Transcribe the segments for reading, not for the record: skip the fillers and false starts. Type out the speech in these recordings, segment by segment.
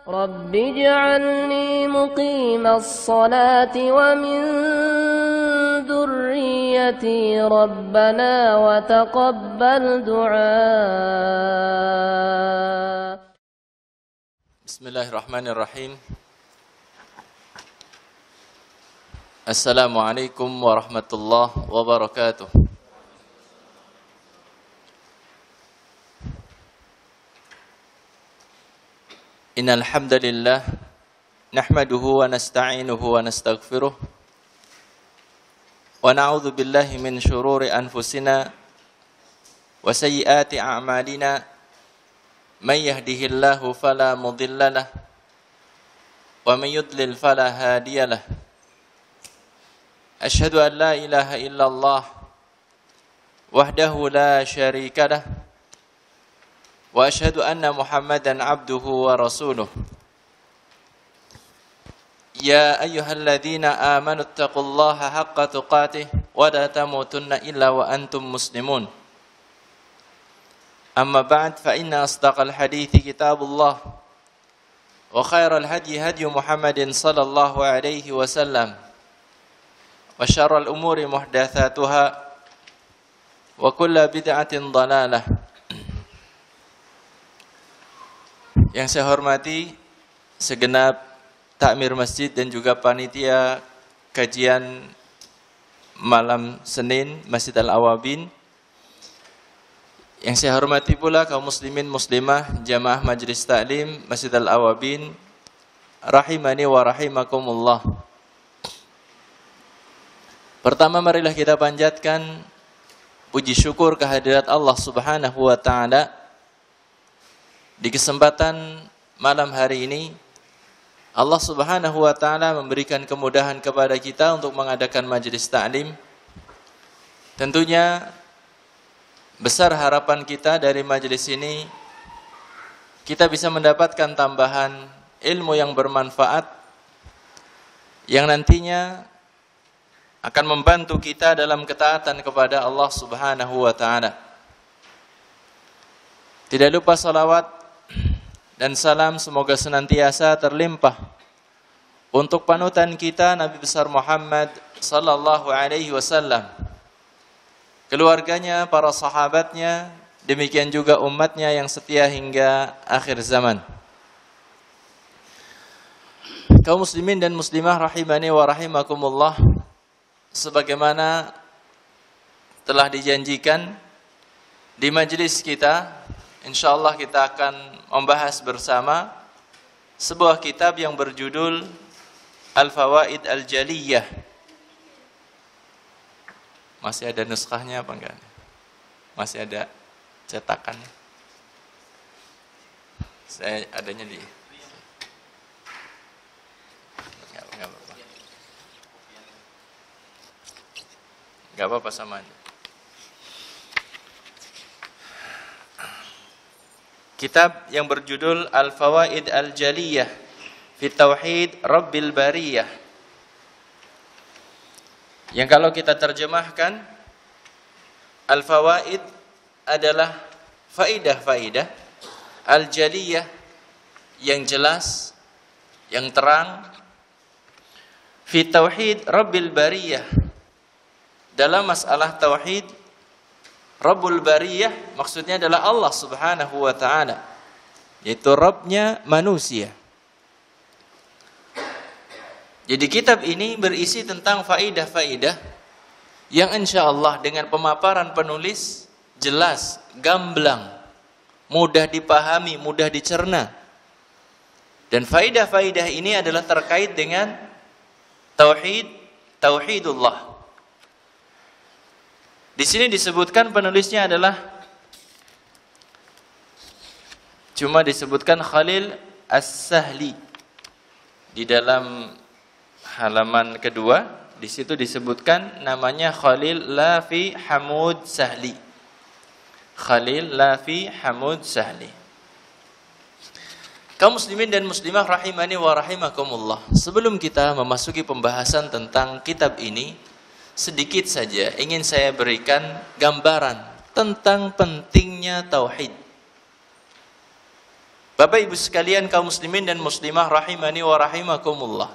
رب اجعلني مقيم الصلاة ومن ذريتي ربنا وتقبل دعاء. Bismillahirrahmanirrahim. Assalamualaikum warahmatullahi wabarakatuh. Innal hamdalillah nahmaduhu wa nasta'inuhu wa nastaghfiruh wa na'udzu billahi min shururi anfusina wa sayyiati a'malina may yahdihillahu fala mudilla lahu wa may yudlil fala hadiya lahu. Asyhadu an la ilaha illallah wahdahu la syarika lahu wa asyhadu anna Muhammadan abduhu wa rasuluh. Ya ayyuhalladzina amanu taqullaha haqqa tuqatih wa la tamutunna illa wa antum muslimun. Amma ba'd, fa inna asdaqal hadithi kitabullah wa khairal hadyi hadyu Muhammadin sallallahu alaihi wasallam wa syarral umuri muhdatsatuha wa kullu bid'atin dhalalah. Yang saya hormati segenap takmir masjid dan juga panitia kajian malam Senin Masjid Al-Awabin. Yang saya hormati pula kaum muslimin muslimah jamaah Majelis Taklim Masjid Al-Awabin, rahimani wa rahimakumullah. Pertama, marilah kita panjatkan puji syukur kehadirat Allah Subhanahu wa taala. Di kesempatan malam hari ini, Allah Subhanahu wa taala memberikan kemudahan kepada kita untuk mengadakan majelis taklim. Tentunya besar harapan kita dari majelis ini, kita bisa mendapatkan tambahan ilmu yang bermanfaat yang nantinya akan membantu kita dalam ketaatan kepada Allah Subhanahu wa taala. Tidak lupa salawat dan salam semoga senantiasa terlimpah untuk panutan kita Nabi besar Muhammad sallallahu alaihi wasallam, keluarganya, para sahabatnya, demikian juga umatnya yang setia hingga akhir zaman. Kaum muslimin dan muslimah rahimani wa rahimakumullah, sebagaimana telah dijanjikan di majelis kita, insyaallah kita akan membahas bersama sebuah kitab yang berjudul Al-Fawaid Al-Jaliyah. Masih ada nuskahnya apa enggak? Masih ada cetakannya? Saya adanya di enggak apa-apa. Enggak apa-apa sama aja. Kitab yang berjudul Al-Fawaid Al-Jaliyah fi Tauhid Rabbil Bariyah, yang kalau kita terjemahkan, Al-Fawaid adalah faidah-faidah, Al-Jaliyah yang jelas, yang terang, fi Tauhid Rabbil Bariyah, dalam masalah tauhid Rabbul Bariyah, maksudnya adalah Allah Subhanahu wa ta'ala, yaitu Rabbnya manusia. Jadi kitab ini berisi tentang faidah-faidah yang insya Allah dengan pemaparan penulis jelas, gamblang, mudah dipahami, mudah dicerna. Dan faidah-faidah ini adalah terkait dengan tauhidullah. Di sini disebutkan penulisnya adalah cuma disebutkan Khalil As-Sahli di dalam halaman kedua. Di situ disebutkan namanya Khalil Lafi Hamud Sahli. Khalil Lafi Hamud Sahli. Kaum muslimin dan muslimah rahimani wa rahimakumullah. Sebelum kita memasuki pembahasan tentang kitab ini, sedikit saja ingin saya berikan gambaran tentang pentingnya tauhid. Bapak Ibu sekalian kaum muslimin dan muslimah rahimani wa rahimakumullah.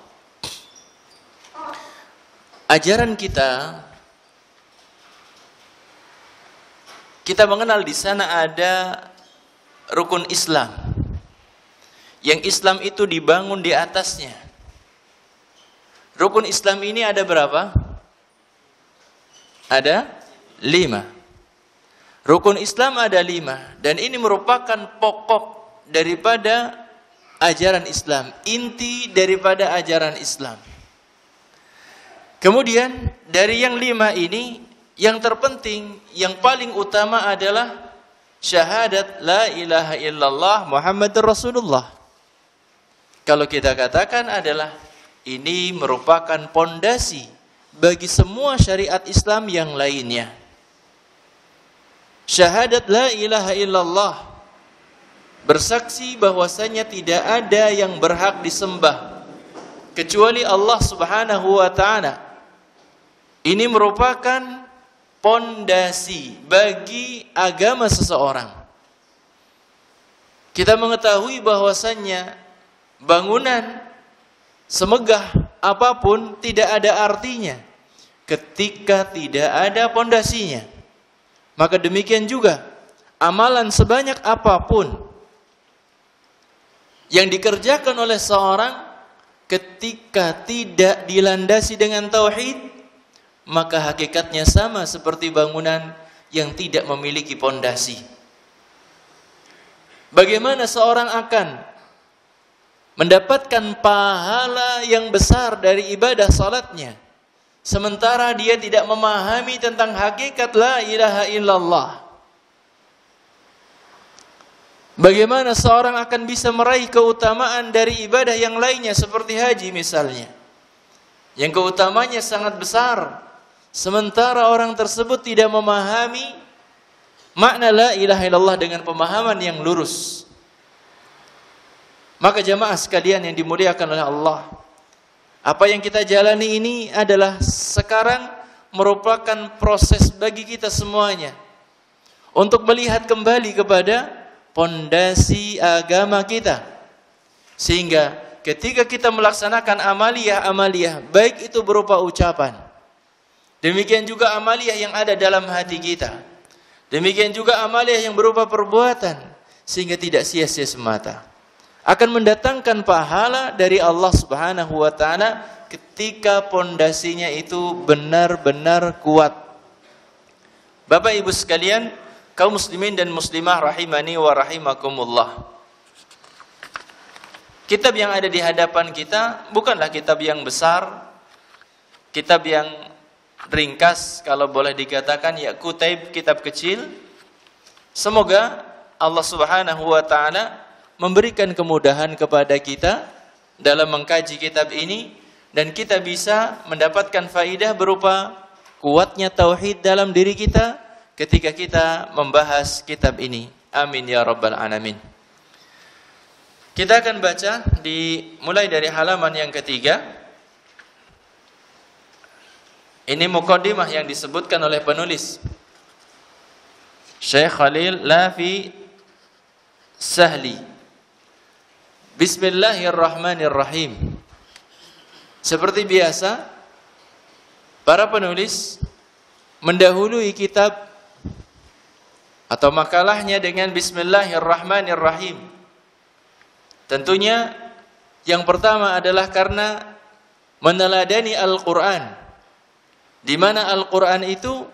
Ajaran kita mengenal di sana ada rukun Islam. Yang Islam itu dibangun di atasnya. Rukun Islam ini ada berapa? Ada 5. Rukun Islam ada 5. Dan ini merupakan pokok daripada ajaran Islam. Inti daripada ajaran Islam. Kemudian dari yang 5 ini, yang terpenting, yang paling utama adalah syahadat la ilaha illallah Muhammadur Rasulullah. Kalau kita katakan adalah ini merupakan pondasi bagi semua syariat Islam yang lainnya. Syahadat la ilaha illallah, bersaksi bahwasanya tidak ada yang berhak disembah kecuali Allah Subhanahu wa taala. Ini merupakan pondasi bagi agama seseorang. Kita mengetahui bahwasanya bangunan semegah apapun tidak ada artinya ketika tidak ada pondasinya. Maka demikian juga amalan sebanyak apapun yang dikerjakan oleh seorang ketika tidak dilandasi dengan tauhid, maka hakikatnya sama seperti bangunan yang tidak memiliki pondasi. Bagaimana seorang akan mendapatkan pahala yang besar dari ibadah salatnya, sementara dia tidak memahami tentang hakikat la ilaha illallah? Bagaimana seorang akan bisa meraih keutamaan dari ibadah yang lainnya seperti haji misalnya, yang keutamanya sangat besar, sementara orang tersebut tidak memahami makna la ilaha illallah dengan pemahaman yang lurus? Maka jamaah sekalian yang dimuliakan oleh Allah, apa yang kita jalani ini adalah sekarang merupakan proses bagi kita semuanya untuk melihat kembali kepada pondasi agama kita. Sehingga ketika kita melaksanakan amaliyah, baik itu berupa ucapan, demikian juga amaliyah yang ada dalam hati kita, demikian juga amaliyah yang berupa perbuatan, sehingga tidak sia-sia semata, akan mendatangkan pahala dari Allah Subhanahu wa taala ketika pondasinya itu benar-benar kuat. Bapak Ibu sekalian, kaum muslimin dan muslimah rahimani wa rahimakumullah. Kitab yang ada di hadapan kita bukanlah kitab yang besar, kitab yang ringkas, kalau boleh dikatakan ya kutaib, kitab kecil. Semoga Allah Subhanahu wa taala memberikan kemudahan kepada kita dalam mengkaji kitab ini, dan kita bisa mendapatkan faidah berupa kuatnya tauhid dalam diri kita ketika kita membahas kitab ini. Amin ya rabbal alamin. Kita akan baca mulai dari halaman yang ketiga. Ini muqaddimah yang disebutkan oleh penulis Syekh Khalil Lafi Sahli. Bismillahirrahmanirrahim. Seperti biasa, para penulis mendahului kitab atau makalahnya dengan Bismillahirrahmanirrahim. Tentunya yang pertama adalah karena meneladani Al-Quran, di mana Al-Quran itu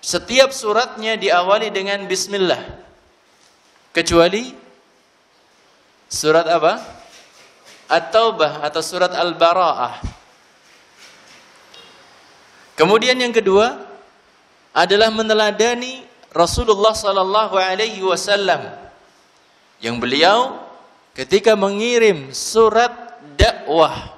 setiap suratnya diawali dengan Bismillah, kecuali surat apa? At-Taubah atau surat Al-Bara'ah. Kemudian yang kedua adalah meneladani Rasulullah sallallahu alaihi wasallam, yang beliau ketika mengirim surat dakwah,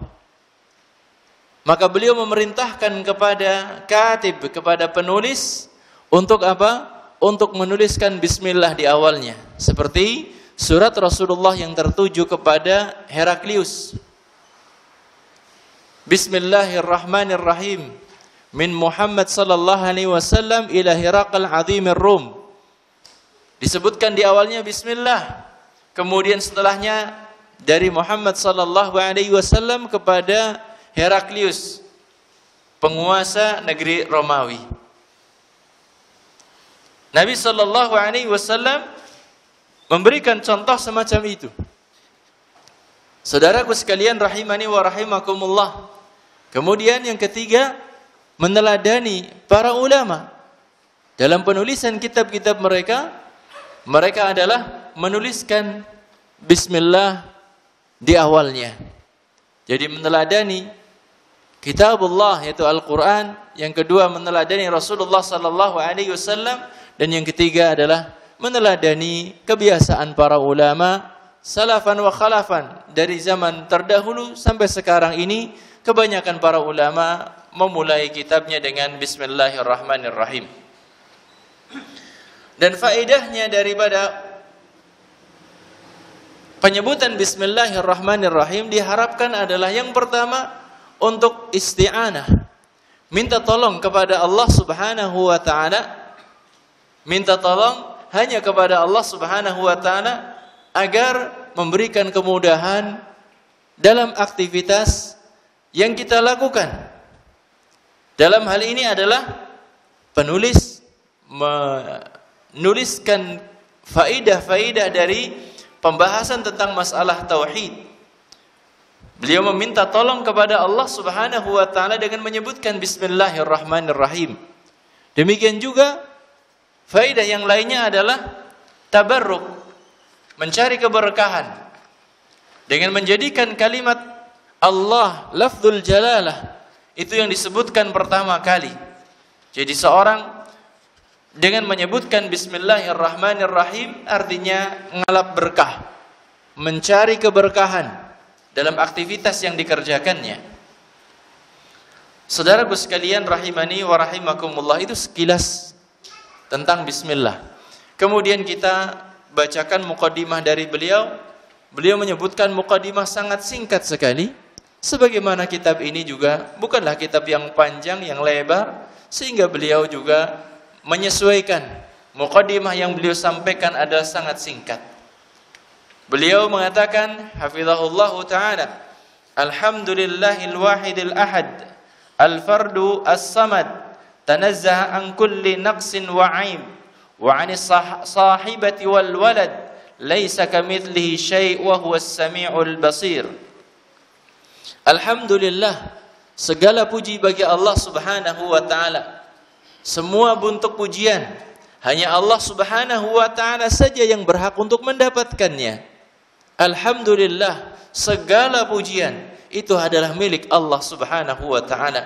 maka beliau memerintahkan kepada katib, kepada penulis, untuk apa? Untuk menuliskan bismillah di awalnya, seperti surat Rasulullah yang tertuju kepada Heraklius. Bismillahirrahmanirrahim. Min Muhammad sallallahu alaihi wasallam ila Hiraqal azimir Rum. Disebutkan di awalnya bismillah. kemudian setelahnya dari Muhammad sallallahu alaihi wasallam kepada Heraklius, penguasa negeri Romawi. Nabi sallallahu alaihi wasallam memberikan contoh semacam itu. Saudaraku sekalian rahimani wa rahimakumullah. Kemudian yang ketiga, meneladani para ulama. Dalam penulisan kitab-kitab mereka, mereka adalah menuliskan bismillah di awalnya. Jadi meneladani kitabullah yaitu Al-Quran. Yang kedua meneladani Rasulullah sallallahu alaihi wasallam. Dan yang ketiga adalah meneladani kebiasaan para ulama salafan wa khalafan. Dari zaman terdahulu sampai sekarang ini, kebanyakan para ulama memulai kitabnya dengan bismillahirrahmanirrahim. Dan faedahnya daripada penyebutan bismillahirrahmanirrahim diharapkan adalah yang pertama untuk isti'anah, minta tolong kepada Allah Subhanahu wa taala, minta tolong hanya kepada Allah Subhanahu wa taala agar memberikan kemudahan dalam aktivitas yang kita lakukan. Dalam hal ini adalah penulis menuliskan faidah-faidah dari pembahasan tentang masalah tauhid. Beliau meminta tolong kepada Allah Subhanahu wa taala dengan menyebutkan bismillahirrahmanirrahim. Demikian juga faidah yang lainnya adalah tabarruk, mencari keberkahan dengan menjadikan kalimat Allah lafzul jalalah itu yang disebutkan pertama kali. Jadi seorang dengan menyebutkan bismillahirrahmanirrahim artinya ngalap berkah, mencari keberkahan dalam aktivitas yang dikerjakannya. Saudaraku sekalian rahimani wa rahimakumullah, itu sekilas tentang bismillah. Kemudian kita bacakan muqaddimah dari beliau. Beliau menyebutkan muqaddimah sangat singkat sekali. Sebagaimana kitab ini juga bukanlah kitab yang panjang, yang lebar, sehingga beliau juga menyesuaikan muqaddimah yang beliau sampaikan adalah sangat singkat. Beliau mengatakan hafizahullahu ta'ala, alhamdulillahil wahidil ahad, al-fardu as-samad, tanazzaha an kulli naqsin wa aib, wa anis sahibati wal walad, laisa kamithlihi syai' wa huwas sami'ul basir. Alhamdulillah, segala puji bagi Allah Subhanahu wa ta'ala. Semua bentuk pujian hanya Allah Subhanahu wa ta'ala saja yang berhak untuk mendapatkannya. Alhamdulillah, segala pujian itu adalah milik Allah Subhanahu wa ta'ala.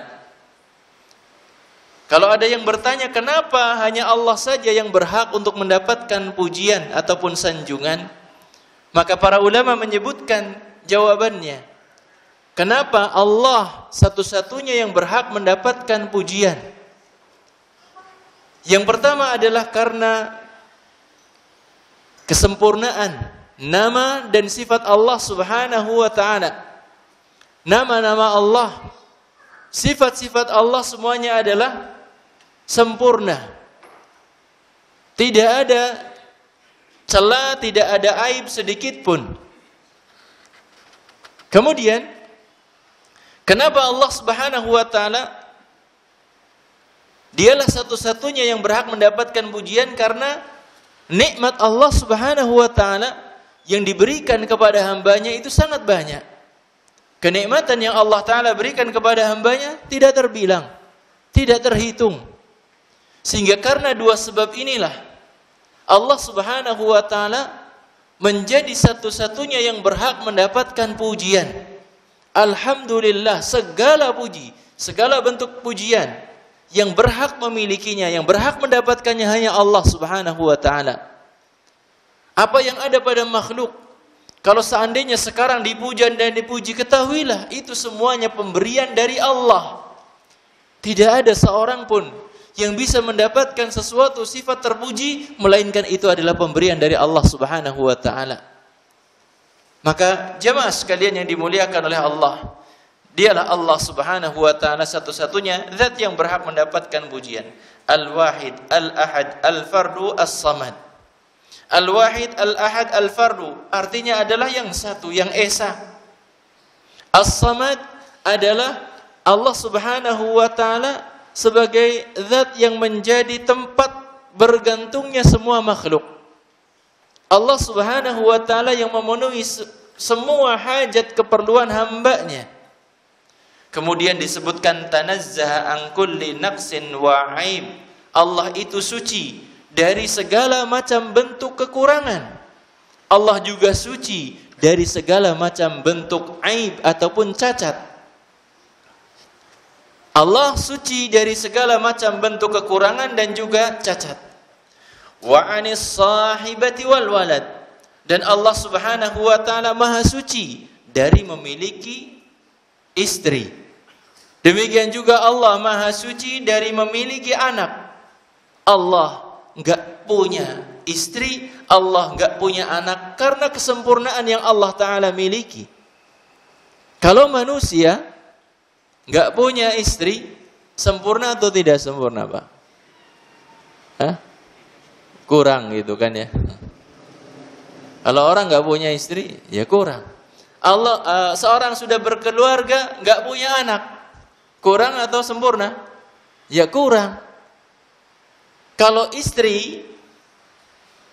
Kalau ada yang bertanya kenapa hanya Allah saja yang berhak untuk mendapatkan pujian ataupun sanjungan, maka para ulama menyebutkan jawabannya. Kenapa Allah satu-satunya yang berhak mendapatkan pujian? Yang pertama adalah karena kesempurnaan nama dan sifat Allah Subhanahu wa ta'ala. Nama-nama Allah, sifat-sifat Allah semuanya adalah sempurna. Tidak ada celah, tidak ada aib sedikit pun. Kemudian, kenapa Allah Subhanahu wa ta'ala dialah satu-satunya yang berhak mendapatkan pujian? Karena nikmat Allah Subhanahu wa ta'ala yang diberikan kepada hambanya itu sangat banyak. Kenikmatan yang Allah ta'ala berikan kepada hambanya tidak terbilang, tidak terhitung. Sehingga karena dua sebab inilah Allah Subhanahu wa ta'ala menjadi satu-satunya yang berhak mendapatkan pujian. Alhamdulillah, segala puji, segala bentuk pujian yang berhak memilikinya, yang berhak mendapatkannya hanya Allah Subhanahu wa ta'ala. Apa yang ada pada makhluk, kalau seandainya sekarang dipuja dan dipuji, ketahuilah itu semuanya pemberian dari Allah. Tidak ada seorang pun yang bisa mendapatkan sesuatu sifat terpuji melainkan itu adalah pemberian dari Allah Subhanahu wa ta'ala. Maka jemaah sekalian yang dimuliakan oleh Allah, dialah Allah Subhanahu wa ta'ala satu-satunya zat yang berhak mendapatkan pujian. Al-Wahid, Al-Ahad, Al-Fardu, As-Samad. Al-Wahid, Al-Ahad, Al-Fardu artinya adalah yang satu, yang esa. As-Samad adalah Allah Subhanahu wa taala sebagai zat yang menjadi tempat bergantungnya semua makhluk. Allah Subhanahu wa taala yang memenuhi semua hajat keperluan hambanya. Kemudian disebutkan tanazzaha an kulli naqsin wa aib. Allah itu suci dari segala macam bentuk kekurangan. Allah juga suci dari segala macam bentuk aib ataupun cacat. Allah suci dari segala macam bentuk kekurangan dan juga cacat. Wa anis sahibati wal walad. Dan Allah Subhanahu wa taala maha suci dari memiliki istri. Demikian juga Allah maha suci dari memiliki anak. Allah enggak punya istri, Allah enggak punya anak karena kesempurnaan yang Allah taala miliki. Kalau manusia enggak punya istri, sempurna atau tidak sempurna, Pak? Hah? Kurang gitu kan ya. Kalau orang enggak punya istri, ya kurang. Allah seorang sudah berkeluarga enggak punya anak, kurang atau sempurna? Ya kurang. Kalau istri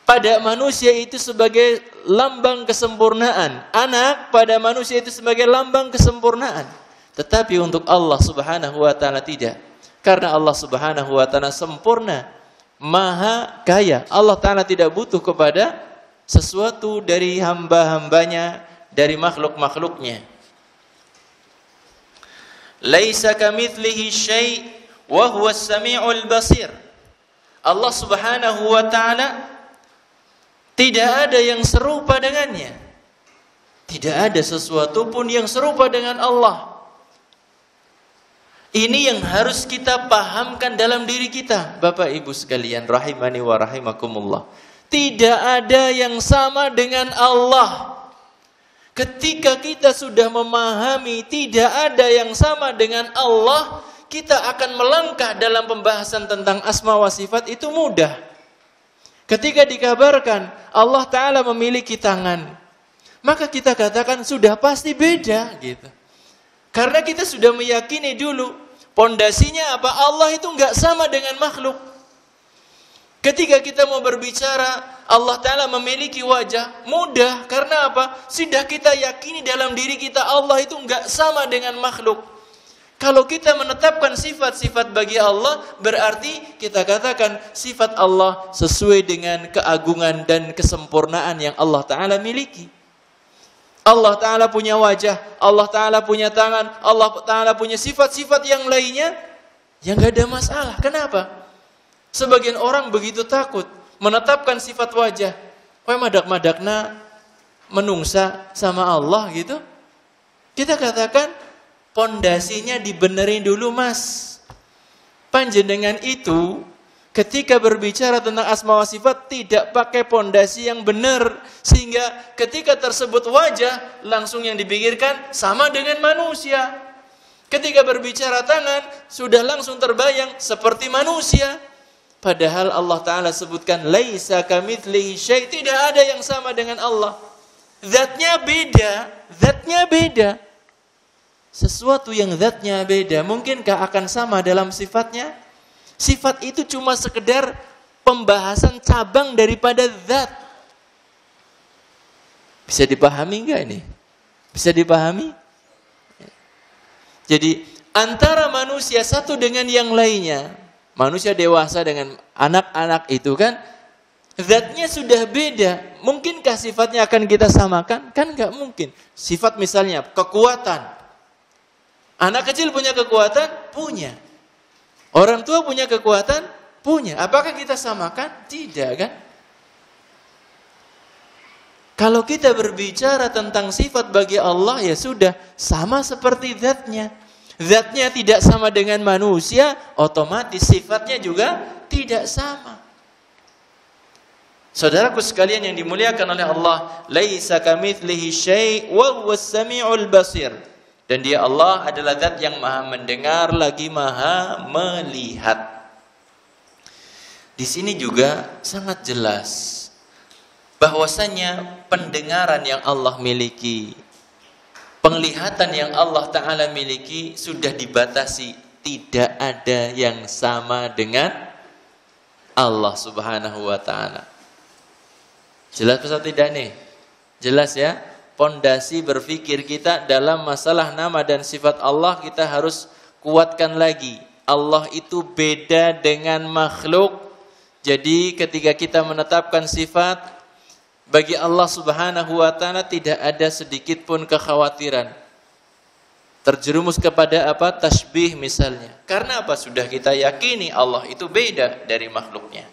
pada manusia itu sebagai lambang kesempurnaan, anak pada manusia itu sebagai lambang kesempurnaan. Tetapi untuk Allah Subhanahu wa taala tidak. Karena Allah Subhanahu wa taala sempurna, maha kaya. Allah taala tidak butuh kepada sesuatu dari hamba-hambanya, dari makhluk-makhluknya. Laisa kamitslihi syai' wa huwas sami'ul basir. Allah Subhanahu wa taala tidak ada yang serupa dengannya. Tidak ada sesuatu pun yang serupa dengan Allah. Ini yang harus kita pahamkan dalam diri kita, Bapak Ibu sekalian, rahimani wa rahimakumullah. Tidak ada yang sama dengan Allah. Ketika kita sudah memahami tidak ada yang sama dengan Allah, kita akan melangkah dalam pembahasan tentang asma wa sifat itu mudah. Ketika dikabarkan Allah Ta'ala memiliki tangan, maka kita katakan sudah pasti beda gitu. Karena kita sudah meyakini dulu, pondasinya apa? Allah itu enggak sama dengan makhluk. Ketika kita mau berbicara Allah Ta'ala memiliki wajah, mudah. Karena apa? Sudah kita yakini dalam diri kita Allah itu enggak sama dengan makhluk. Kalau kita menetapkan sifat-sifat bagi Allah, berarti kita katakan sifat Allah sesuai dengan keagungan dan kesempurnaan yang Allah Ta'ala miliki. Allah Ta'ala punya wajah, Allah Ta'ala punya tangan, Allah Ta'ala punya sifat-sifat yang lainnya yang gak ada masalah. Kenapa? Sebagian orang begitu takut menetapkan sifat wajah. Wah, madak-madakna menungsa sama Allah gitu. Kita katakan pondasinya dibenerin dulu, Mas. Panjenengan itu ketika berbicara tentang asma wa sifat tidak pakai pondasi yang benar, sehingga ketika tersebut wajah langsung yang dipikirkan sama dengan manusia. Ketika berbicara tangan sudah langsung terbayang seperti manusia. Padahal Allah Ta'ala sebutkan laisa kamitslihi syai', tidak ada yang sama dengan Allah. Zatnya beda, zatnya beda. Sesuatu yang zatnya beda, mungkinkah akan sama dalam sifatnya? Sifat itu cuma sekedar pembahasan cabang daripada zat. Bisa dipahami enggak ini? Bisa dipahami? Jadi antara manusia satu dengan yang lainnya, manusia dewasa dengan anak-anak itu kan, zatnya sudah beda. Mungkinkah sifatnya akan kita samakan? Kan enggak mungkin. Sifat misalnya kekuatan. Anak kecil punya kekuatan? Punya. Orang tua punya kekuatan? Punya. Apakah kita samakan? Tidak kan? Kalau kita berbicara tentang sifat bagi Allah, ya sudah sama seperti zatnya. Zatnya tidak sama dengan manusia, otomatis sifatnya juga tidak sama. Saudaraku sekalian yang dimuliakan oleh Allah, laisa kamitslihi syai' wa huwas sami'ul basir. Dan dia Allah adalah zat yang maha mendengar lagi maha melihat. Di sini juga sangat jelas bahwasanya pendengaran yang Allah miliki, penglihatan yang Allah Ta'ala miliki sudah dibatasi. Tidak ada yang sama dengan Allah Subhanahu wa Ta'ala. Jelas atau tidak nih? Jelas ya? Pondasi berpikir kita dalam masalah nama dan sifat Allah kita harus kuatkan lagi. Allah itu beda dengan makhluk. Jadi ketika kita menetapkan sifat, bagi Allah Subhanahu wa Ta'ala tidak ada sedikit pun kekhawatiran. Terjerumus kepada apa? Tasbih misalnya. Karena apa? Sudah kita yakini Allah itu beda dari makhluknya.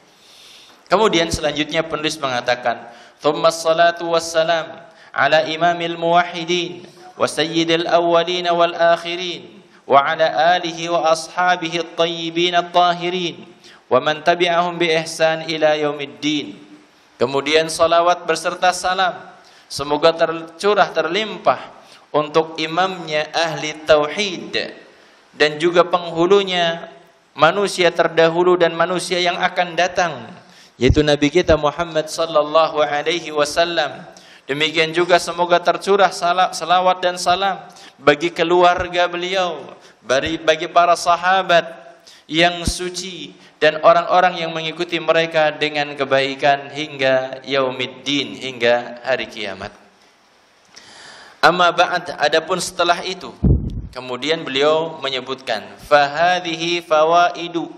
Kemudian selanjutnya penulis mengatakan, "Tsumma ssalatu wassalam ala imamil muwahhidin wa sayyidil awwalin wal akhirin wa ala alihi wa ashabihi at-tayyibin at-tahirin wa man tabi'ahum bi ihsan ila yaumiddin." Kemudian salawat berserta salam semoga tercurah terlimpah untuk imamnya ahli tauhid dan juga penghulunya manusia terdahulu dan manusia yang akan datang, yaitu Nabi kita Muhammad sallallahu alaihi wasallam. Demikian juga semoga tercurah salawat dan salam bagi keluarga beliau, bagi para sahabat yang suci dan orang-orang yang mengikuti mereka dengan kebaikan hingga yaumiddin, hingga hari kiamat. Amma ba'd, adapun setelah itu, kemudian beliau menyebutkan, fahadhihi fawaidu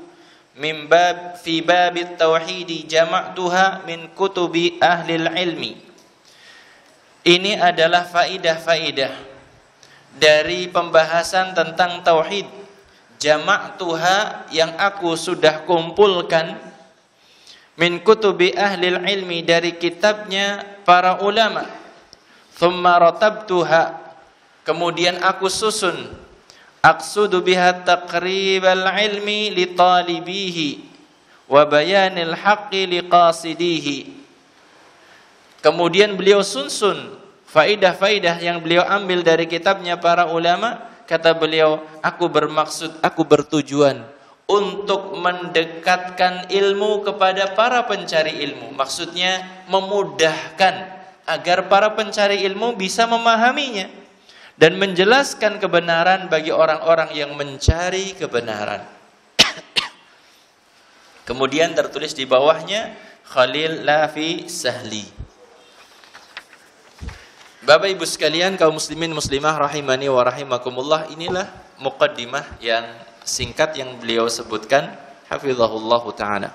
min bab fi babit tauhid jama'tuha min kutubi ahli ilmi. Ini adalah faidah-faidah dari pembahasan tentang tauhid. Jama'tuha yang aku sudah kumpulkan min kutubi ahli ilmi dari kitabnya para ulama. Thumma ratabtuha, kemudian aku susun. Aqsudu biha taqribal ilmi li talibihi wa bayanil haqqi li qasidihi. Kemudian beliau susun faidah-faidah yang beliau ambil dari kitabnya para ulama. Kata beliau, aku bermaksud, aku bertujuan untuk mendekatkan ilmu kepada para pencari ilmu. Maksudnya memudahkan agar para pencari ilmu bisa memahaminya dan menjelaskan kebenaran bagi orang-orang yang mencari kebenaran. Kemudian tertulis di bawahnya, Khalil Lafi Sahli. Bapak Ibu sekalian, kaum muslimin muslimah rahimani wa rahimakumullah, inilah muqaddimah yang singkat yang beliau sebutkan, hafizahullahu ta'ala.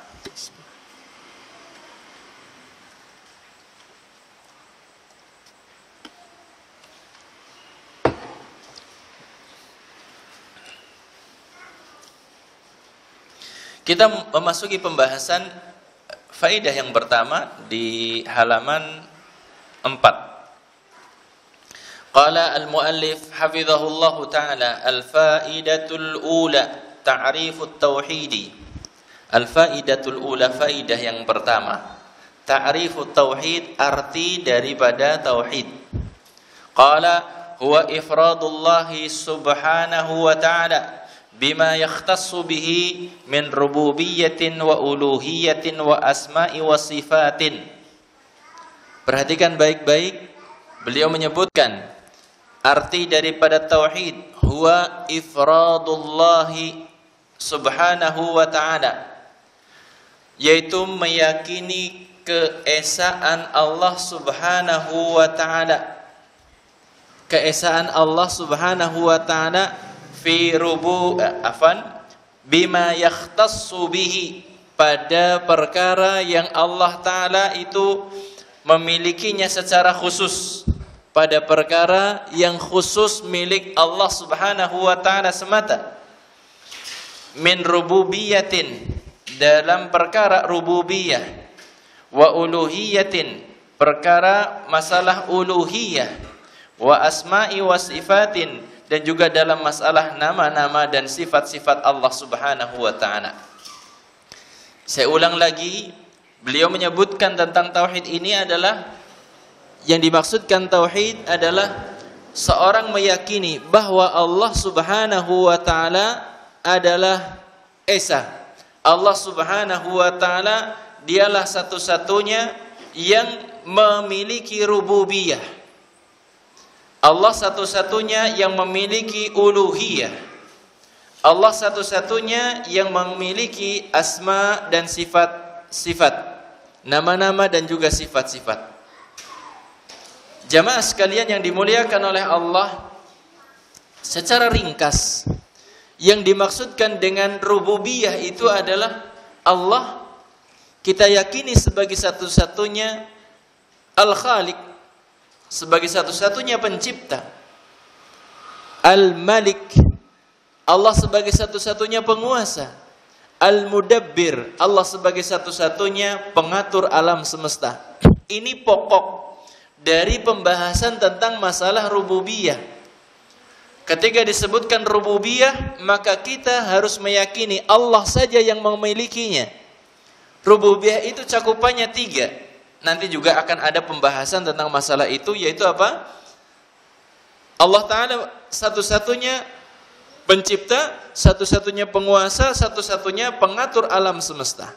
Kita memasuki pembahasan faedah yang pertama di halaman 4. Qala al-muallif hafizahullahu ta'ala, al-faidatul ula ta'rifut tauhidi. Al-faidatul ula, faidah yang pertama, ta'rifut tauhid, arti daripada tauhid. Qala huwa ifradullahi subhanahu wa ta'ala bima yakhtassu bihi min rububiyyatin wa uluhiyyatin wa asma'i wa sifatin. Perhatikan baik-baik, beliau menyebutkan arti daripada tauhid, huwa ifradullahi subhanahu wa ta'ala, yaitu meyakini keesaan Allah subhanahu wa ta'ala. Keesaan Allah subhanahu wa ta'ala fi bima yakhtassu bihi, pada perkara yang Allah ta'ala itu memilikinya secara khusus, pada perkara yang khusus milik Allah subhanahu wa ta'ala semata. Min rububiyatin, dalam perkara rububiyah, wa uluhiyatin, perkara masalah uluhiyah, wa asma'i wa sifatin, dan juga dalam masalah nama-nama dan sifat-sifat Allah subhanahu wa ta'ala. Saya ulang lagi, beliau menyebutkan tentang tauhid ini adalah, yang dimaksudkan tauhid adalah seorang meyakini bahwa Allah subhanahu wa ta'ala adalah esa. Allah subhanahu wa ta'ala dialah satu-satunya yang memiliki rububiyah. Allah satu-satunya yang memiliki uluhiyah. Allah satu-satunya yang memiliki asma dan sifat-sifat, nama-nama dan juga sifat-sifat. Jamaah sekalian yang dimuliakan oleh Allah, secara ringkas yang dimaksudkan dengan rububiyah itu adalah Allah kita yakini sebagai satu-satunya Al-Khaliq, sebagai satu-satunya pencipta. Al-Malik, Allah sebagai satu-satunya penguasa. Al-Mudabbir, Allah sebagai satu-satunya pengatur alam semesta. Ini pokok dari pembahasan tentang masalah rububiyah. Ketika disebutkan rububiyah, maka kita harus meyakini Allah saja yang memilikinya. Rububiyah itu cakupannya 3. Nanti juga akan ada pembahasan tentang masalah itu, yaitu apa? Allah Ta'ala satu-satunya pencipta, satu-satunya penguasa, satu-satunya pengatur alam semesta.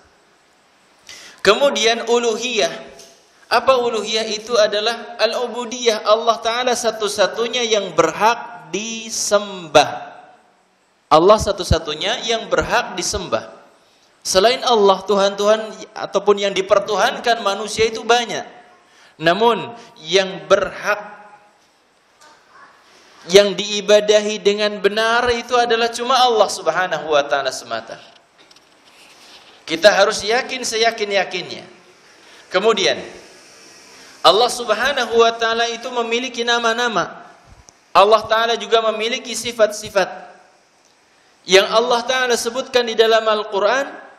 Kemudian uluhiyah. Apa uluhiyah itu? Adalah al-ubudiyah. Allah Ta'ala satu-satunya yang berhak disembah. Allah satu-satunya yang berhak disembah. Selain Allah, Tuhan-Tuhan ataupun yang dipertuhankan manusia itu banyak. Namun yang berhak, yang diibadahi dengan benar itu adalah cuma Allah Subhanahu wa ta'ala semata. Kita harus yakin seyakin-yakinnya. Kemudian Allah Subhanahu wa ta'ala itu memiliki nama-nama. Allah Ta'ala juga memiliki sifat-sifat yang Allah Ta'ala sebutkan di dalam Al-Quran,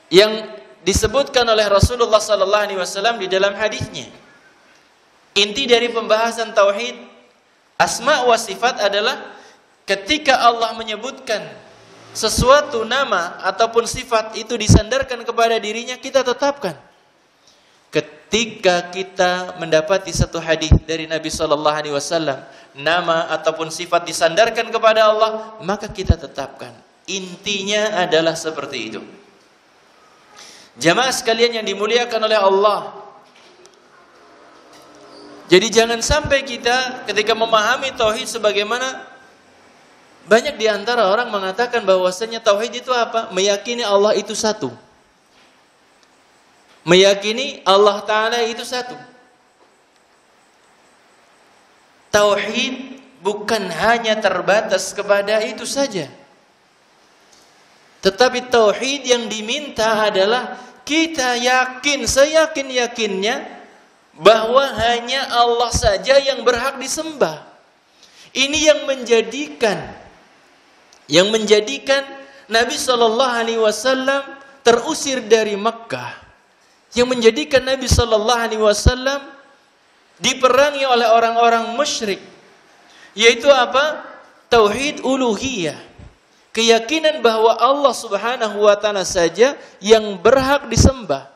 yang disebutkan oleh Rasulullah SAW di dalam hadisnya. Inti dari pembahasan tauhid asma wa sifat adalah ketika Allah menyebutkan sesuatu nama ataupun sifat itu disandarkan kepada dirinya, kita tetapkan. Ketika kita mendapati satu hadis dari Nabi SAW, nama ataupun sifat disandarkan kepada Allah, maka kita tetapkan. Intinya adalah seperti itu. Jamaah sekalian yang dimuliakan oleh Allah, jadi jangan sampai kita ketika memahami tauhid, sebagaimana banyak di antara orang mengatakan bahwasanya tauhid itu apa? Meyakini Allah itu satu. Meyakini Allah Ta'ala itu satu. Tauhid bukan hanya terbatas kepada itu saja. Tetapi tauhid yang diminta adalah kita yakin, seyakin-yakinnya bahwa hanya Allah saja yang berhak disembah. Ini yang menjadikan Nabi SAW terusir dari Makkah. Yang menjadikan Nabi SAW diperangi oleh orang-orang musyrik, yaitu apa? Tauhid uluhiyah, keyakinan bahwa Allah Subhanahu wa ta'ala saja yang berhak disembah.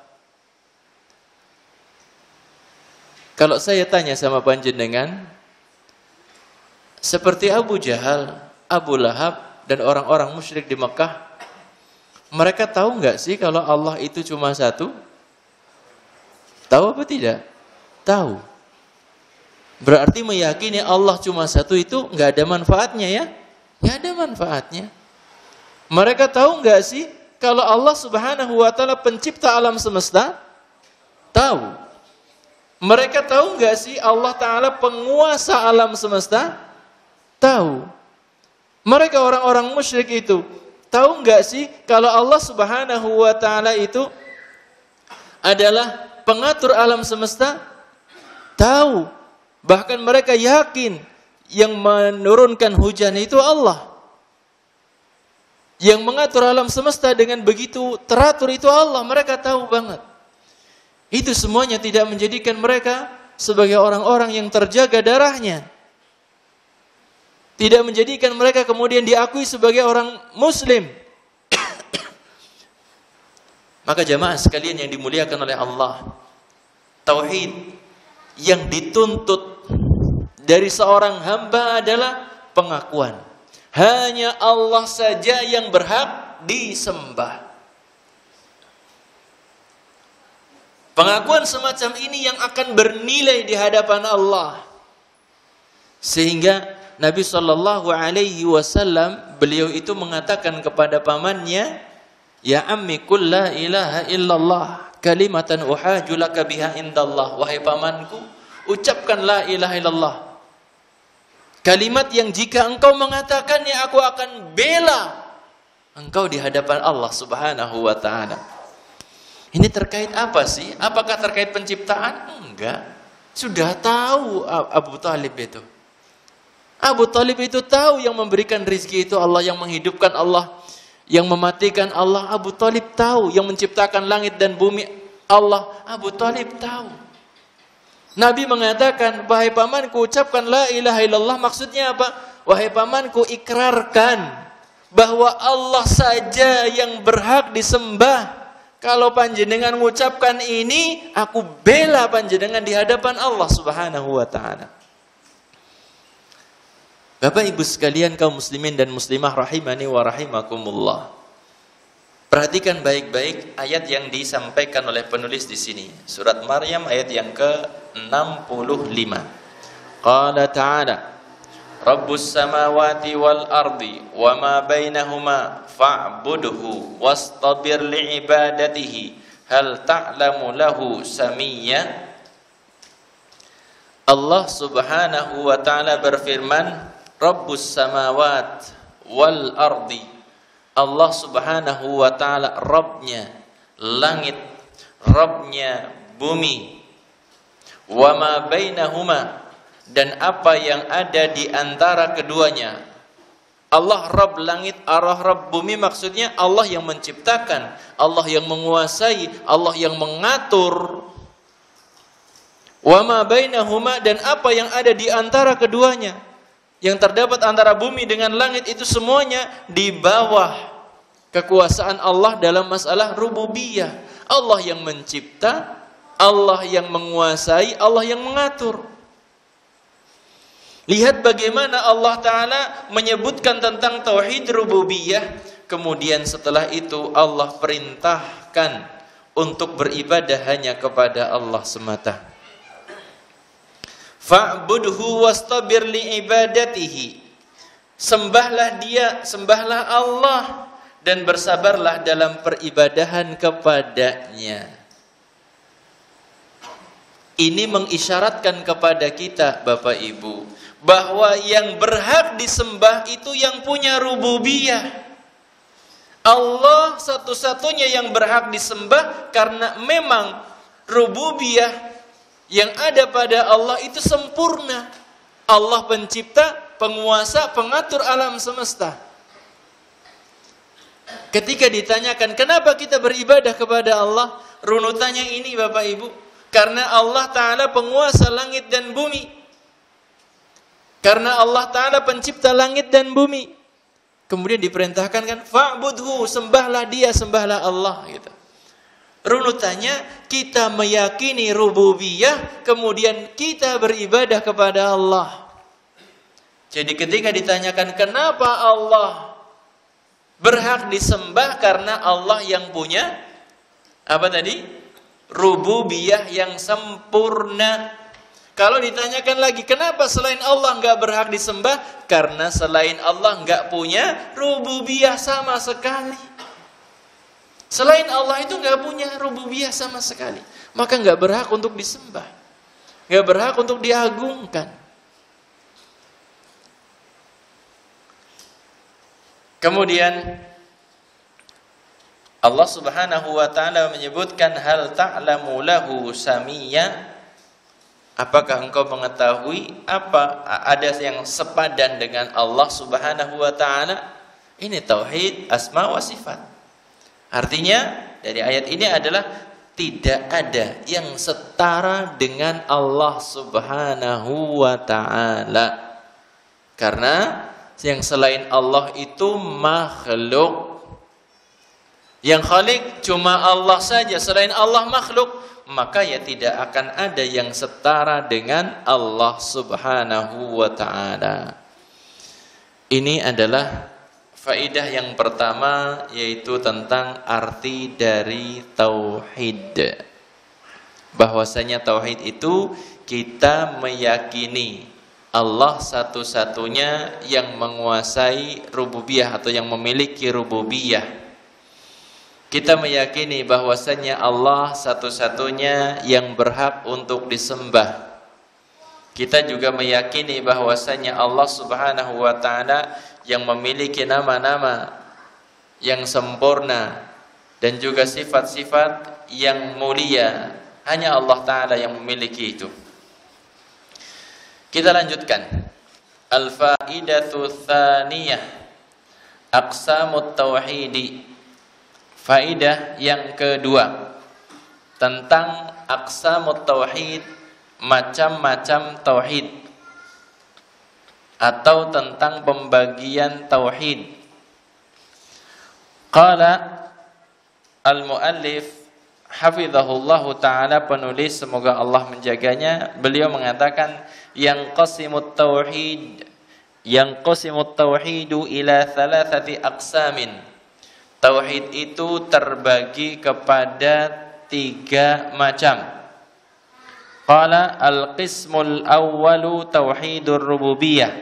Kalau saya tanya sama panjenengan, seperti Abu Jahal, Abu Lahab dan orang-orang musyrik di Mekah, mereka tahu nggak sih kalau Allah itu cuma satu? Tahu apa tidak? Tahu. Berarti meyakini Allah cuma satu itu nggak ada manfaatnya ya? Nggak ada manfaatnya. Mereka tahu nggak sih kalau Allah Subhanahu wa ta'ala pencipta alam semesta? Tahu. Mereka tahu nggak sih Allah Ta'ala penguasa alam semesta? Tahu. Mereka orang-orang musyrik itu tahu nggak sih kalau Allah Subhanahu wa ta'ala itu adalah pengatur alam semesta? Tahu. Bahkan mereka yakin yang menurunkan hujan itu Allah. Yang mengatur alam semesta dengan begitu teratur itu Allah. Mereka tahu banget. Itu semuanya tidak menjadikan mereka sebagai orang-orang yang terjaga darahnya. Tidak menjadikan mereka kemudian diakui sebagai orang muslim. Maka jamaah sekalian yang dimuliakan oleh Allah, tauhid yang dituntut dari seorang hamba adalah pengakuan hanya Allah saja yang berhak disembah. Pengakuan semacam ini yang akan bernilai di hadapan Allah. Sehingga Nabi Shallallahu Alaihi Wasallam beliau itu mengatakan kepada pamannya, ya ammi qul la ilaha illallah kalimatan uhaju laka biha indallah. Wahai pamanku, ucapkan la ilaha illallah. Kalimat yang jika engkau mengatakannya, aku akan bela engkau di hadapan Allah Subhanahu wa ta'ala. Ini terkait apa sih? Apakah terkait penciptaan? Enggak. Sudah tahu Abu Talib itu. Abu Talib itu tahu yang memberikan rizki itu Allah, yang menghidupkan Allah, yang mematikan Allah. Abu Talib tahu yang menciptakan langit dan bumi Allah. Abu Talib tahu. Nabi mengatakan, wahai pamanku, ucapkan la ilaha illallah. Maksudnya apa? Wahai pamanku, ikrarkan bahwa Allah saja yang berhak disembah. Kalau panjenengan mengucapkan ini, aku bela panjenengan di hadapan Allah Subhanahu wa ta'ala. Bapak Ibu sekalian, kaum muslimin dan muslimah rahimani wa rahimakumullah. Perhatikan baik-baik ayat yang disampaikan oleh penulis di sini. Surat Maryam ayat yang ke-65. Qala ta'ala, Rabbus samawati wal ardi wa ma bainahuma fa'budhu wastabir li'ibadatihi hal ta'lamu lahu samiyya. Allah Subhanahu wa ta'ala berfirman, Rabbus samawat wal ardi. Allah Subhanahu wa ta'ala Rabbnya langit, Rabbnya bumi, wa ma bainahuma, dan apa yang ada di antara keduanya. Allah Rabb langit, Allah Rabb bumi, maksudnya Allah yang menciptakan, Allah yang menguasai, Allah yang mengatur. Wa ma bainahuma, dan apa yang ada di antara keduanya. Yang terdapat antara bumi dengan langit itu semuanya di bawah kekuasaan Allah dalam masalah rububiyah. Allah yang mencipta, Allah yang menguasai, Allah yang mengatur. Lihat bagaimana Allah Ta'ala menyebutkan tentang tauhid rububiyah. Kemudian setelah itu Allah perintahkan untuk beribadah hanya kepada Allah semata. Fa'budhu wastabir li'ibadatihi. Sembahlah dia, sembahlah Allah, dan bersabarlah dalam peribadahan kepadanya. Ini mengisyaratkan kepada kita, Bapak Ibu, bahwa yang berhak disembah itu yang punya rububiyah. Allah satu-satunya yang berhak disembah, karena memang rububiyah yang ada pada Allah itu sempurna. Allah pencipta, penguasa, pengatur alam semesta. Ketika ditanyakan kenapa kita beribadah kepada Allah, runutannya ini Bapak Ibu, karena Allah Ta'ala penguasa langit dan bumi. Karena Allah Ta'ala pencipta langit dan bumi. Kemudian diperintahkan kan, fa'budhu, sembahlah dia, sembahlah Allah gitu. Runutannya kita meyakini rububiyah, kemudian kita beribadah kepada Allah. Jadi ketika ditanyakan kenapa Allah berhak disembah, karena Allah yang punya apa tadi? Rububiyah yang sempurna. Kalau ditanyakan lagi kenapa selain Allah enggak berhak disembah? Karena selain Allah enggak punya rububiyah sama sekali. Selain Allah itu enggak punya rububiyah sama sekali, maka enggak berhak untuk disembah, enggak berhak untuk diagungkan. Kemudian Allah Subhanahu wa ta'ala menyebutkan hal ta'lamu lahu samiyya. Apakah engkau mengetahui apa ada yang sepadan dengan Allah Subhanahu wa ta'ala? Ini tauhid asma wa sifat. Artinya dari ayat ini adalah tidak ada yang setara dengan Allah Subhanahu wa ta'ala. Karena yang selain Allah itu makhluk. Yang khalik cuma Allah saja, selain Allah makhluk. Maka ya tidak akan ada yang setara dengan Allah Subhanahu wa ta'ala. Ini adalah faedah yang pertama, yaitu tentang arti dari tauhid. Bahwasanya tauhid itu kita meyakini Allah satu-satunya yang menguasai rububiyah atau yang memiliki rububiyah. Kita meyakini bahwasanya Allah satu-satunya yang berhak untuk disembah. Kita juga meyakini bahwasanya Allah Subhanahu wa taala yang memiliki nama-nama yang sempurna dan juga sifat-sifat yang mulia. Hanya Allah taala yang memiliki itu. Kita lanjutkan. Al-faidatu tsaniyah aqsamut tauhidi. Faidah yang kedua tentang aqsamut tauhid, macam-macam tauhid atau tentang pembagian tauhid. Qala al-muallif hafizahullahu taala, penulis semoga Allah menjaganya, beliau mengatakan yang qasimut tauhidu ila thalathati aqsamin. Tauhid itu terbagi kepada 3 macam. Qala al-qismul awwalu tauhidur rububiyah.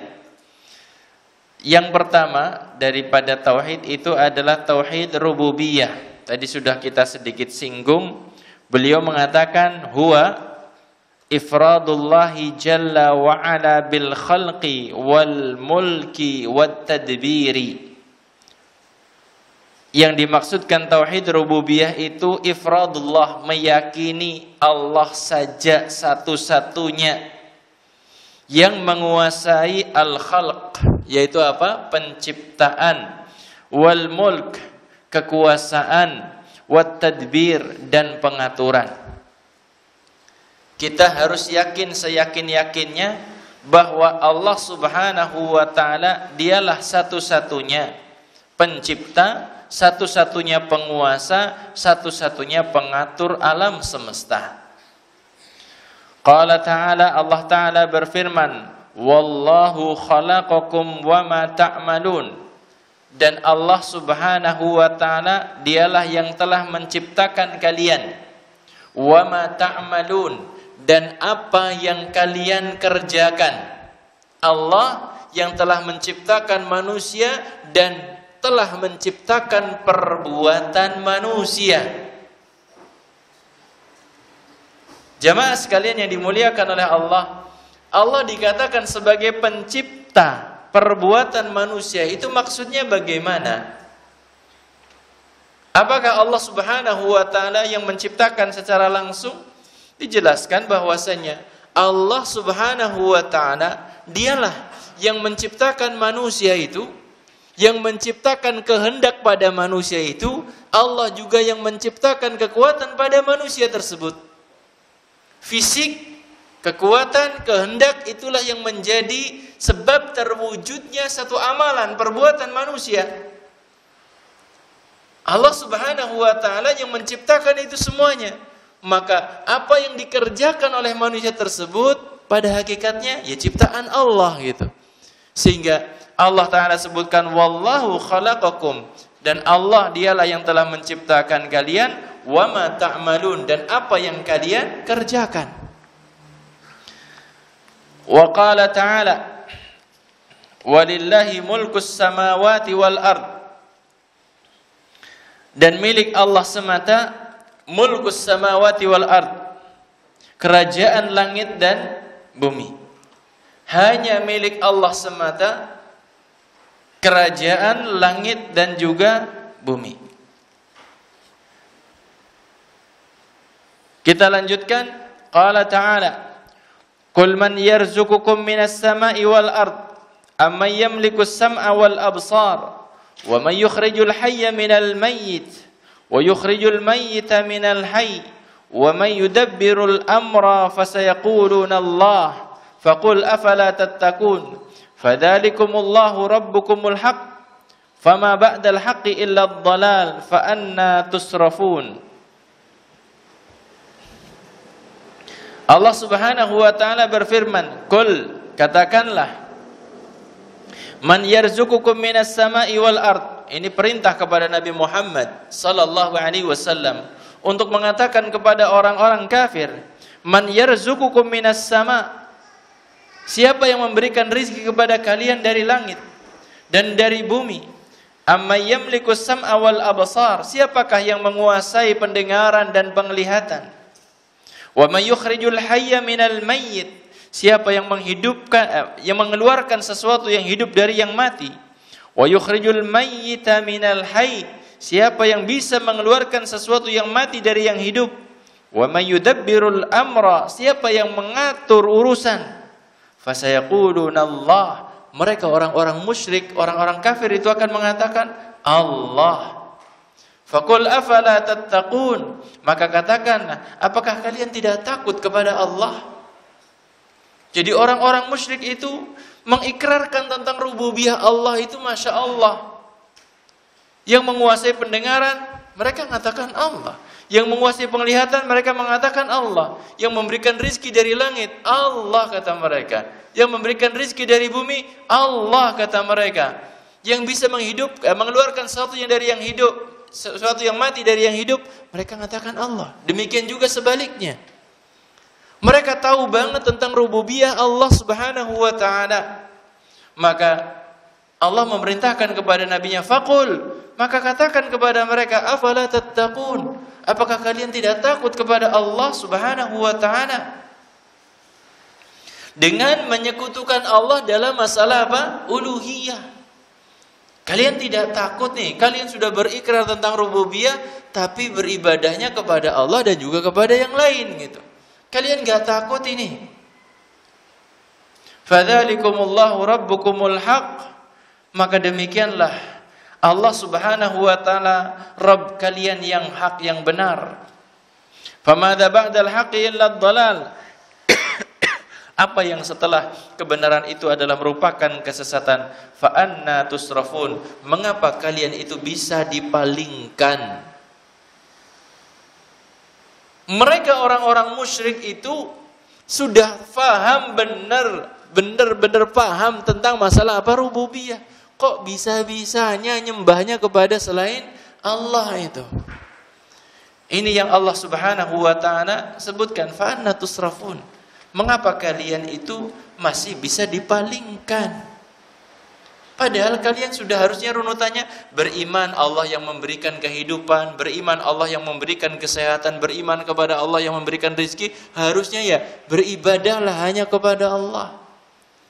Yang pertama daripada tauhid itu adalah tauhid rububiyah. Tadi sudah kita sedikit singgung. Beliau mengatakan huwa ifradullahi jalla wa ala bil khalqi wal mulki wat tadbiri. Yang dimaksudkan tauhid rububiyah itu ifradullah, meyakini Allah saja satu-satunya yang menguasai al-khalq, yaitu apa? Penciptaan, wal mulk, kekuasaan, wat tadbir, dan pengaturan. Kita harus yakin seyakin-yakinnya bahwa Allah Subhanahu wa taala dialah satu-satunya pencipta, satu-satunya penguasa, satu-satunya pengatur alam semesta. Qala ta'ala, Allah Ta'ala berfirman, wallahu khalaqakum wa ma ta'malun. Dan Allah Subhanahu wa ta'ala dialah yang telah menciptakan kalian, wa ma ta'malun, dan apa yang kalian kerjakan. Allah yang telah menciptakan manusia dan telah menciptakan perbuatan manusia. Jamaah sekalian yang dimuliakan oleh Allah, Allah dikatakan sebagai pencipta perbuatan manusia. Itu maksudnya bagaimana? Apakah Allah Subhanahu wa taala yang menciptakan secara langsung? Dijelaskan bahwasanya Allah Subhanahu wa taala dialah yang menciptakan manusia itu, yang menciptakan kehendak pada manusia itu. Allah juga yang menciptakan kekuatan pada manusia tersebut. Fisik, kekuatan, kehendak, itulah yang menjadi sebab terwujudnya satu amalan, perbuatan manusia. Allah Subhanahu wa taala yang menciptakan itu semuanya. Maka apa yang dikerjakan oleh manusia tersebut pada hakikatnya ya ciptaan Allah gitu. Sehingga Allah Ta'ala sebutkan wallahu khalaqakum, dan Allah dialah yang telah menciptakan kalian, wa ma ta'malun, dan apa yang kalian kerjakan. Wa qala ta'ala walillahi mulkus samawati wal ard, dan milik Allah semata mulkus samawati wal ard, kerajaan langit dan bumi. Hanya milik Allah semata kerajaan langit dan juga bumi. Kita lanjutkan. Qala ta'ala qul man yarzuqukum minas sama'i wal ard amman yamliku as-sam'a wal absar wa man yukhrijul hayya minal mayyit wa yukhrijul mayyita minal hayy wa man yudabbirul amra fasayaquluna Allah faqul afala tattaqun fadzalikumullahu rabbukumul haqq fama ba'dal haqqi illa ad-dhalal fa anna tusrafun. Allah Subhanahu wa taala berfirman, "Qul," katakanlah, "Man yarzuqukum minas sama'i wal ard." Ini perintah kepada Nabi Muhammad sallallahu alaihi wasallam untuk mengatakan kepada orang-orang kafir, man yarzuqukum minas sama, siapa yang memberikan rizki kepada kalian dari langit dan dari bumi? Amma yamliku sam'a wal absar, siapakah yang menguasai pendengaran dan penglihatan? Wa may yukhrijul hayya minal mayyit, siapa yang menghidupkan, yang mengeluarkan sesuatu yang hidup dari yang mati? Wa yukhrijul mayyita minal hayy, siapa yang bisa mengeluarkan sesuatu yang mati dari yang hidup? Wa may yudabbirul amra, siapa yang mengatur urusan? Fasayaquluna Allah, mereka orang-orang musyrik, orang-orang kafir itu akan mengatakan Allah. Faqul afala tattaqun, maka katakanlah, apakah kalian tidak takut kepada Allah? Jadi orang-orang musyrik itu mengikrarkan tentang rububiyah Allah itu, Masya Allah. Yang menguasai pendengaran, mereka mengatakan Allah. Yang menguasai penglihatan, mereka mengatakan Allah. Yang memberikan rizki dari langit, Allah kata mereka. Yang memberikan rizki dari bumi, Allah kata mereka. Yang bisa mengeluarkan sesuatu yang dari yang hidup, sesuatu yang mati dari yang hidup, mereka mengatakan Allah. Demikian juga sebaliknya. Mereka tahu banget tentang rububiyah Allah Subhanahu wa taala. Maka Allah memerintahkan kepada nabinya, faqul, maka katakan kepada mereka, afala tattaqun, apakah kalian tidak takut kepada Allah Subhanahu wa taala? Dengan menyekutukan Allah dalam masalah apa? Uluhiyah. Kalian tidak takut nih, kalian sudah berikrar tentang rububiyah, tapi beribadahnya kepada Allah dan juga kepada yang lain gitu. Kalian enggak takut ini. Fadzalikumullahu rabbukumul haq, maka demikianlah Allah Subhanahu wa taala Rabb kalian yang hak, yang benar. Famadza ba'dal haqqi illa ad-dhalal, apa yang setelah kebenaran itu adalah merupakan kesesatan. Fa anna tusrafun, mengapa kalian itu bisa dipalingkan? Mereka orang-orang musyrik itu sudah faham benar paham tentang masalah apa? Rububiyah. Kok bisa-bisanya nyembahnya kepada selain Allah itu? Ini yang Allah Subhanahu wa taala sebutkan, fa anna tusrafun. Mengapa kalian itu masih bisa dipalingkan? Padahal kalian sudah harusnya runutannya beriman Allah yang memberikan kehidupan, beriman Allah yang memberikan kesehatan, beriman kepada Allah yang memberikan rezeki. Harusnya ya beribadahlah hanya kepada Allah.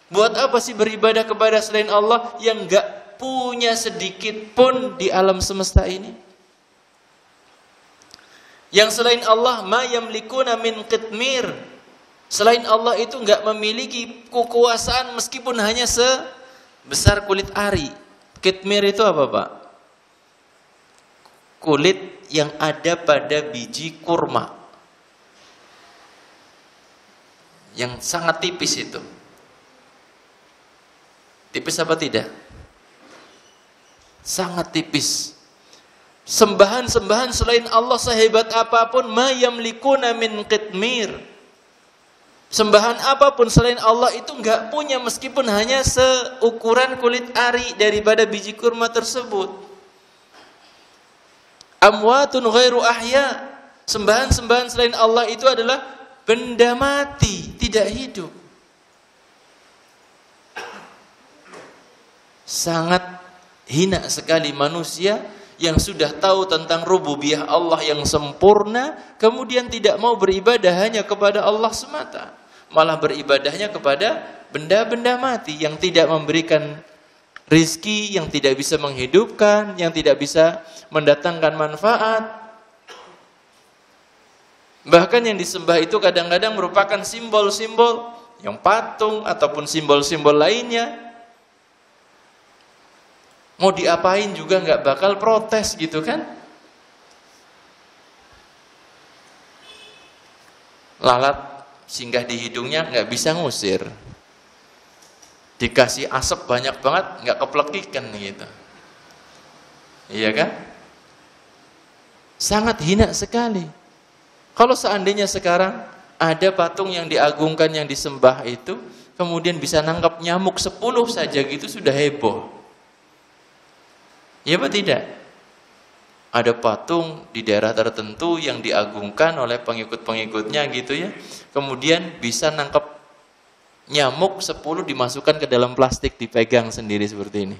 Buat apa sih beribadah kepada selain Allah yang enggak punya sedikit pun di alam semesta ini? Yang selain Allah, ma yamlikuna min qitmir. Selain Allah itu enggak memiliki kekuasaan meskipun hanya sebesar kulit ari. Qitmir itu apa, Pak? Kulit yang ada pada biji kurma. Yang sangat tipis itu. Tipis apa tidak? Sangat tipis. Sembahan-sembahan selain Allah sehebat apapun, ma yamlikuna min qitmir. Sembahan apapun selain Allah itu enggak punya meskipun hanya seukuran kulit ari daripada biji kurma tersebut. Amwatun ghairu ahya. Sembahan-sembahan selain Allah itu adalah benda mati, tidak hidup. Sangat hina sekali manusia yang sudah tahu tentang rububiyah Allah yang sempurna, kemudian tidak mau beribadah hanya kepada Allah semata, malah beribadahnya kepada benda-benda mati yang tidak memberikan rizki, yang tidak bisa menghidupkan, yang tidak bisa mendatangkan manfaat. Bahkan yang disembah itu kadang-kadang merupakan simbol-simbol, yang patung ataupun simbol-simbol lainnya. Mau diapain juga nggak bakal protes gitu kan? Lalat singgah di hidungnya nggak bisa ngusir. Dikasih asap banyak banget nggak keplekikan gitu. Iya kan? Sangat hina sekali. Kalau seandainya sekarang ada patung yang diagungkan, yang disembah itu, kemudian bisa nangkap nyamuk 10 saja gitu sudah heboh. Ya apa tidak? ada patung di daerah tertentu yang diagungkan oleh pengikut-pengikutnya gitu ya. Kemudian bisa nangkep nyamuk 10 dimasukkan ke dalam plastik, dipegang sendiri seperti ini.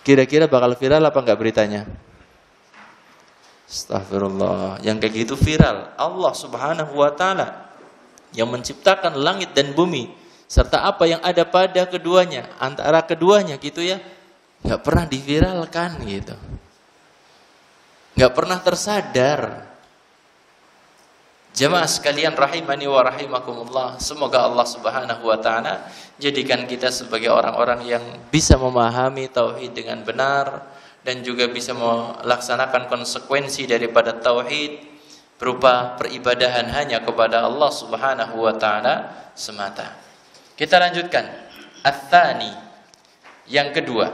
Kira-kira bakal viral apa enggak beritanya? Astagfirullah. Yang kayak gitu viral. Allah Subhanahu wa taala yang menciptakan langit dan bumi serta apa yang ada pada keduanya, antara keduanya gitu ya, enggak pernah diviralkan gitu. Enggak pernah tersadar. Jamaah sekalian rahimani wa rahimakumullah, semoga Allah Subhanahu wa taala jadikan kita sebagai orang-orang yang bisa memahami tauhid dengan benar dan juga bisa melaksanakan konsekuensi daripada tauhid berupa peribadahan hanya kepada Allah Subhanahu wa taala semata. Kita lanjutkan. Ats-tsani, yang kedua,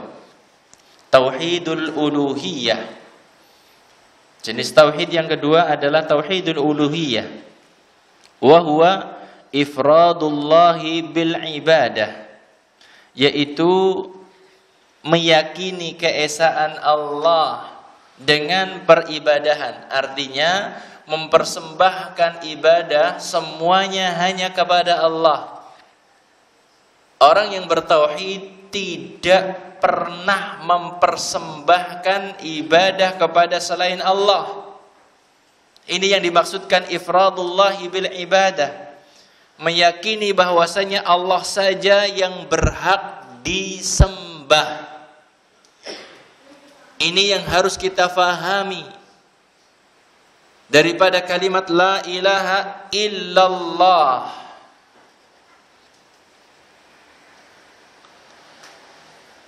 tauhidul uluhiyah. Jenis tauhid yang kedua adalah tauhidul uluhiyah. Wa huwa ifradullahi bil ibadah, yaitu meyakini keesaan Allah dengan peribadahan. Artinya mempersembahkan ibadah semuanya hanya kepada Allah. Orang yang bertauhid tidak pernah mempersembahkan ibadah kepada selain Allah. Ini yang dimaksudkan ifradullahi bil ibadah. Meyakini bahwasanya Allah saja yang berhak disembah. Ini yang harus kita fahami daripada kalimat la ilaha illallah.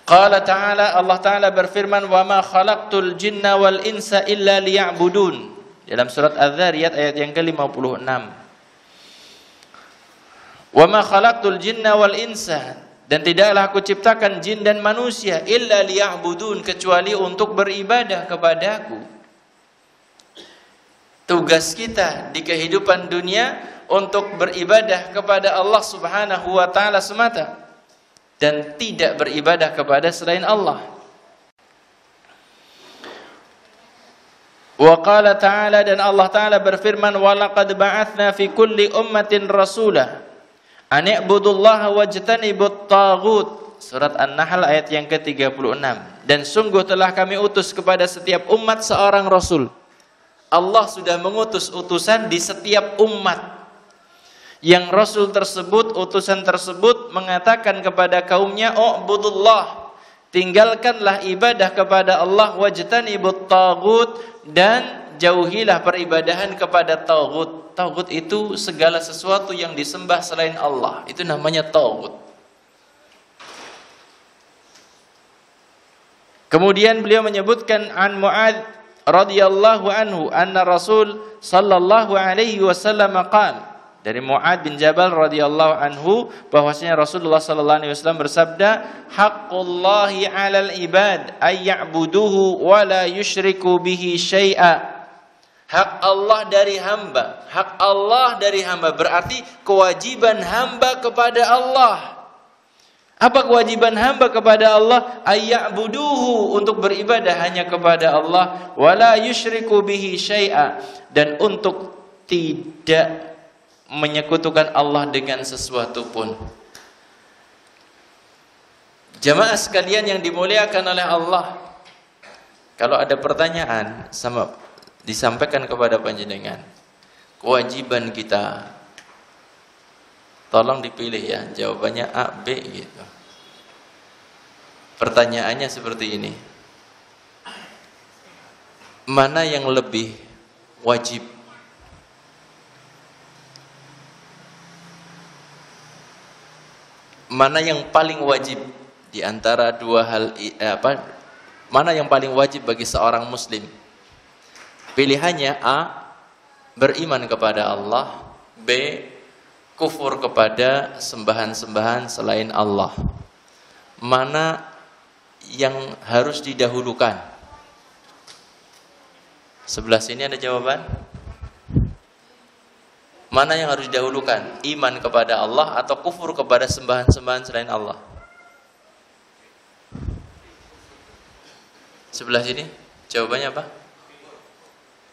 Qala ta'ala, Allah Ta'ala berfirman, wa ma khalaqtul jinna wal insa illa liya'budun, dalam surat Az-Zariyat ayat yang ke-56. Wa ma khalaqtul jinna wal insa, dan tidaklah aku ciptakan jin dan manusia illa liya'budun, kecuali untuk beribadah kepadaku. Tugas kita di kehidupan dunia untuk beribadah kepada Allah Subhanahu wa taala semata dan tidak beribadah kepada selain Allah. Wa qala ta'ala, dan Allah Ta'ala berfirman, wa laqad ba'atsna fi kulli ummatin rasulah an i'budullaha wajtanibut taghut. Surat An-Nahl ayat yang ke-36. Dan sungguh telah kami utus kepada setiap umat seorang rasul. Allah sudah mengutus utusan di setiap umat. Yang rasul tersebut, utusan tersebut mengatakan kepada kaumnya, "U'budullah", tinggalkanlah ibadah kepada Allah, "wajtanibut taghut", dan jauhilah peribadahan kepada taghut. Taghut itu segala sesuatu yang disembah selain Allah, itu namanya taghut. Kemudian beliau menyebutkan an Mu'adz radhiyallahu anhu anna Rasul sallallahu alaihi wasallam qala, dari Mu'adz bin Jabal radhiyallahu anhu bahwasanya Rasulullah sallallahu alaihi wasallam bersabda, haqqullahi 'alal ibad ay ya'buduhu wa la yusyriku bihi syai'a. Hak Allah dari hamba, hak Allah dari hamba berarti kewajiban hamba kepada Allah. Apa kewajiban hamba kepada Allah? Ay ya'buduhu, untuk beribadah hanya kepada Allah, wa la yusyriku bihi syai'a, dan untuk tidak menyekutukan Allah dengan sesuatu pun. Jamaah sekalian yang dimuliakan oleh Allah, kalau ada pertanyaan disampaikan kepada panjenengan, kewajiban kita, tolong dipilih ya, jawabannya A, B gitu. Pertanyaannya seperti ini, mana yang lebih wajib? Mana yang paling wajib di antara dua hal mana yang paling wajib bagi seorang muslim? Pilihannya A, beriman kepada Allah, B, kufur kepada sembahan-sembahan selain Allah. Mana yang harus didahulukan? Sebelah sini ada jawaban. Mana yang harus didahulukan? Iman kepada Allah atau kufur kepada sembahan-sembahan selain Allah? Sebelah sini. Jawabannya apa?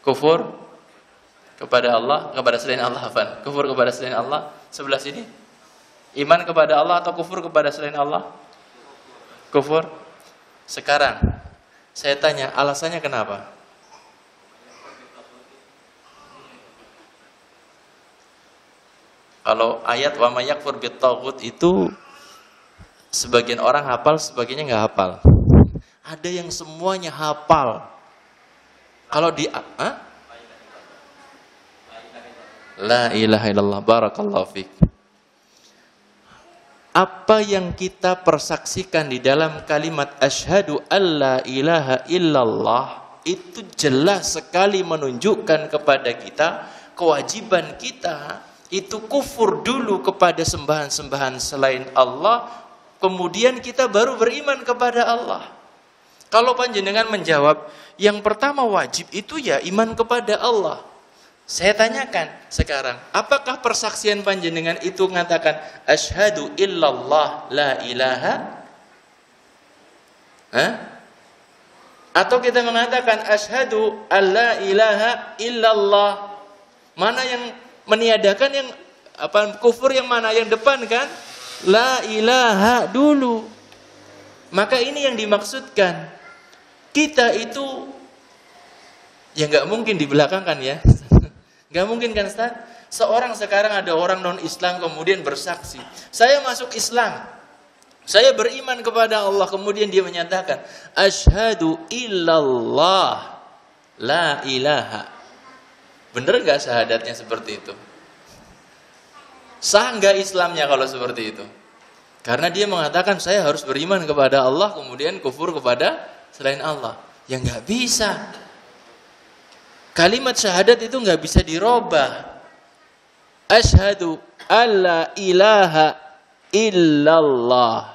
Kufur kepada Allah, kepada selain Allah. Kufur kepada selain Allah. Sebelah sini. Iman kepada Allah atau kufur kepada selain Allah? Kufur. Sekarang saya tanya, alasannya kenapa? Kalau ayat wa may yakfur bit-taghut itu sebagian orang hafal, sebagiannya nggak hafal. Ada yang semuanya hafal. Kalau di La ilaha illallah, barakallahu fiik. Apa yang kita persaksikan di dalam kalimat asyhadu alla ilaha illallah itu jelas sekali menunjukkan kepada kita kewajiban kita itu kufur dulu kepada sembahan-sembahan selain Allah, kemudian kita baru beriman kepada Allah. Kalau panjenengan menjawab yang pertama wajib itu ya iman kepada Allah, saya tanyakan sekarang, apakah persaksian panjenengan itu mengatakan asyhadu illallah la ilaha? Atau kita mengatakan asyhadu alla ilaha illallah? Mana yang meniadakan, yang kufur yang mana? Yang depan kan? La ilaha dulu. Maka ini yang dimaksudkan. Kita itu ya nggak mungkin di belakang kan ya. Nggak mungkin kan Ustaz? Seorang sekarang ada orang non-Islam kemudian bersaksi, saya masuk Islam, saya beriman kepada Allah, kemudian dia menyatakan asyhadu illallah la ilaha. Bener gak syahadatnya seperti itu? Sah gak Islamnya kalau seperti itu? Karena dia mengatakan saya harus beriman kepada Allah, kemudian kufur kepada selain Allah. Ya gak bisa. Kalimat syahadat itu gak bisa dirubah. Asyhadu alla ilaha illallah.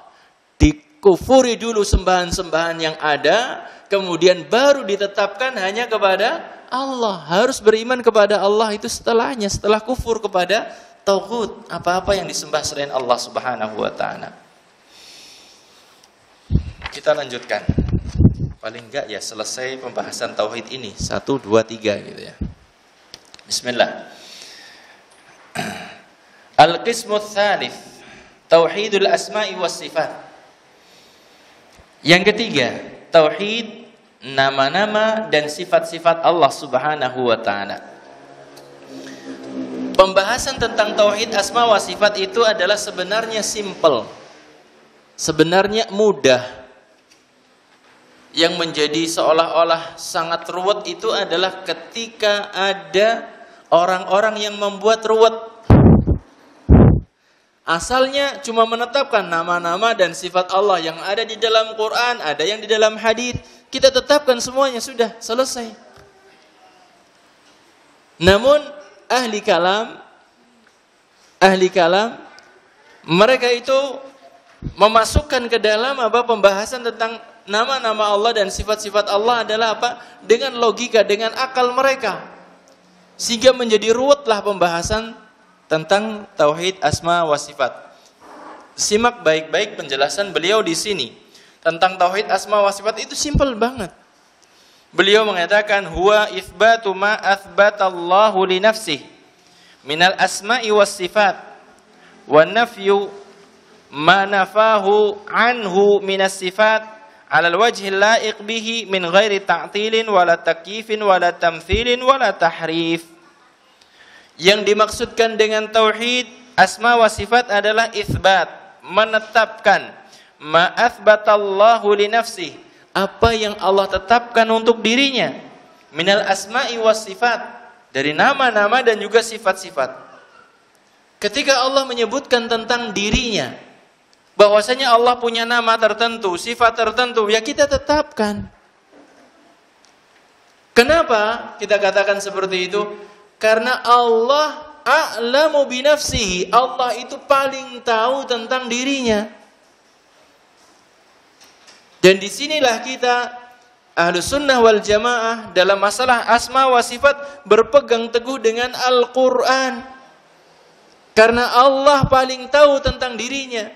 Dikufuri dulu sembahan-sembahan yang ada, kemudian baru ditetapkan hanya kepada Allah. Harus beriman kepada Allah itu setelahnya, setelah kufur kepada tauhid, apa-apa yang disembah selain Allah Subhanahu wa taala. Kita lanjutkan. Paling enggak ya selesai pembahasan tauhid ini 1 2 3 gitu ya. Bismillah. Al-qismu tsalits, tauhidul asma'i was sifat. Yang ketiga, tauhid nama-nama dan sifat-sifat Allah Subhanahu wa taala. Pembahasan tentang tauhid asma wa sifat itu adalah sebenarnya simple. Sebenarnya mudah. Yang menjadi seolah-olah sangat ruwet itu adalah ketika ada orang-orang yang membuat ruwet. Asalnya cuma menetapkan nama-nama dan sifat Allah yang ada di dalam Quran, ada yang di dalam hadis. Kita tetapkan semuanya, sudah selesai. Namun ahli kalam mereka itu memasukkan ke dalam pembahasan tentang nama-nama Allah dan sifat-sifat Allah adalah dengan logika, dengan akal mereka, sehingga menjadi ruwetlah pembahasan tentang tauhid asma wa sifat. Simak baik-baik penjelasan beliau di sini. Tentang tauhid asma wa sifat itu simpel banget. Beliau mengatakan huwa itsbatu ma atsbatallahu li nafsihi minal asma'i was sifat wa nafyu ma nafahu anhu minas sifat 'ala al-wajhi la'iq bihi min ghairi ta'tilin wala takyifin wala tamtsilin wala tahrif. Yang dimaksudkan dengan tauhid asma wa sifat adalah itsbat, menetapkan ma atsbatallahu li nafsihi, apa yang Allah tetapkan untuk dirinya, minal asma'i was sifat, dari nama-nama dan juga sifat-sifat. Ketika Allah menyebutkan tentang dirinya, bahwasanya Allah punya nama tertentu, sifat tertentu, ya kita tetapkan. Kenapa kita katakan seperti itu? Karena Allah a'lamu binafsihi, Allah itu paling tahu tentang dirinya. Dan disinilah kita Ahlus Sunnah wal Jamaah dalam masalah asma wa sifat berpegang teguh dengan Al-Quran. Karena Allah paling tahu tentang dirinya.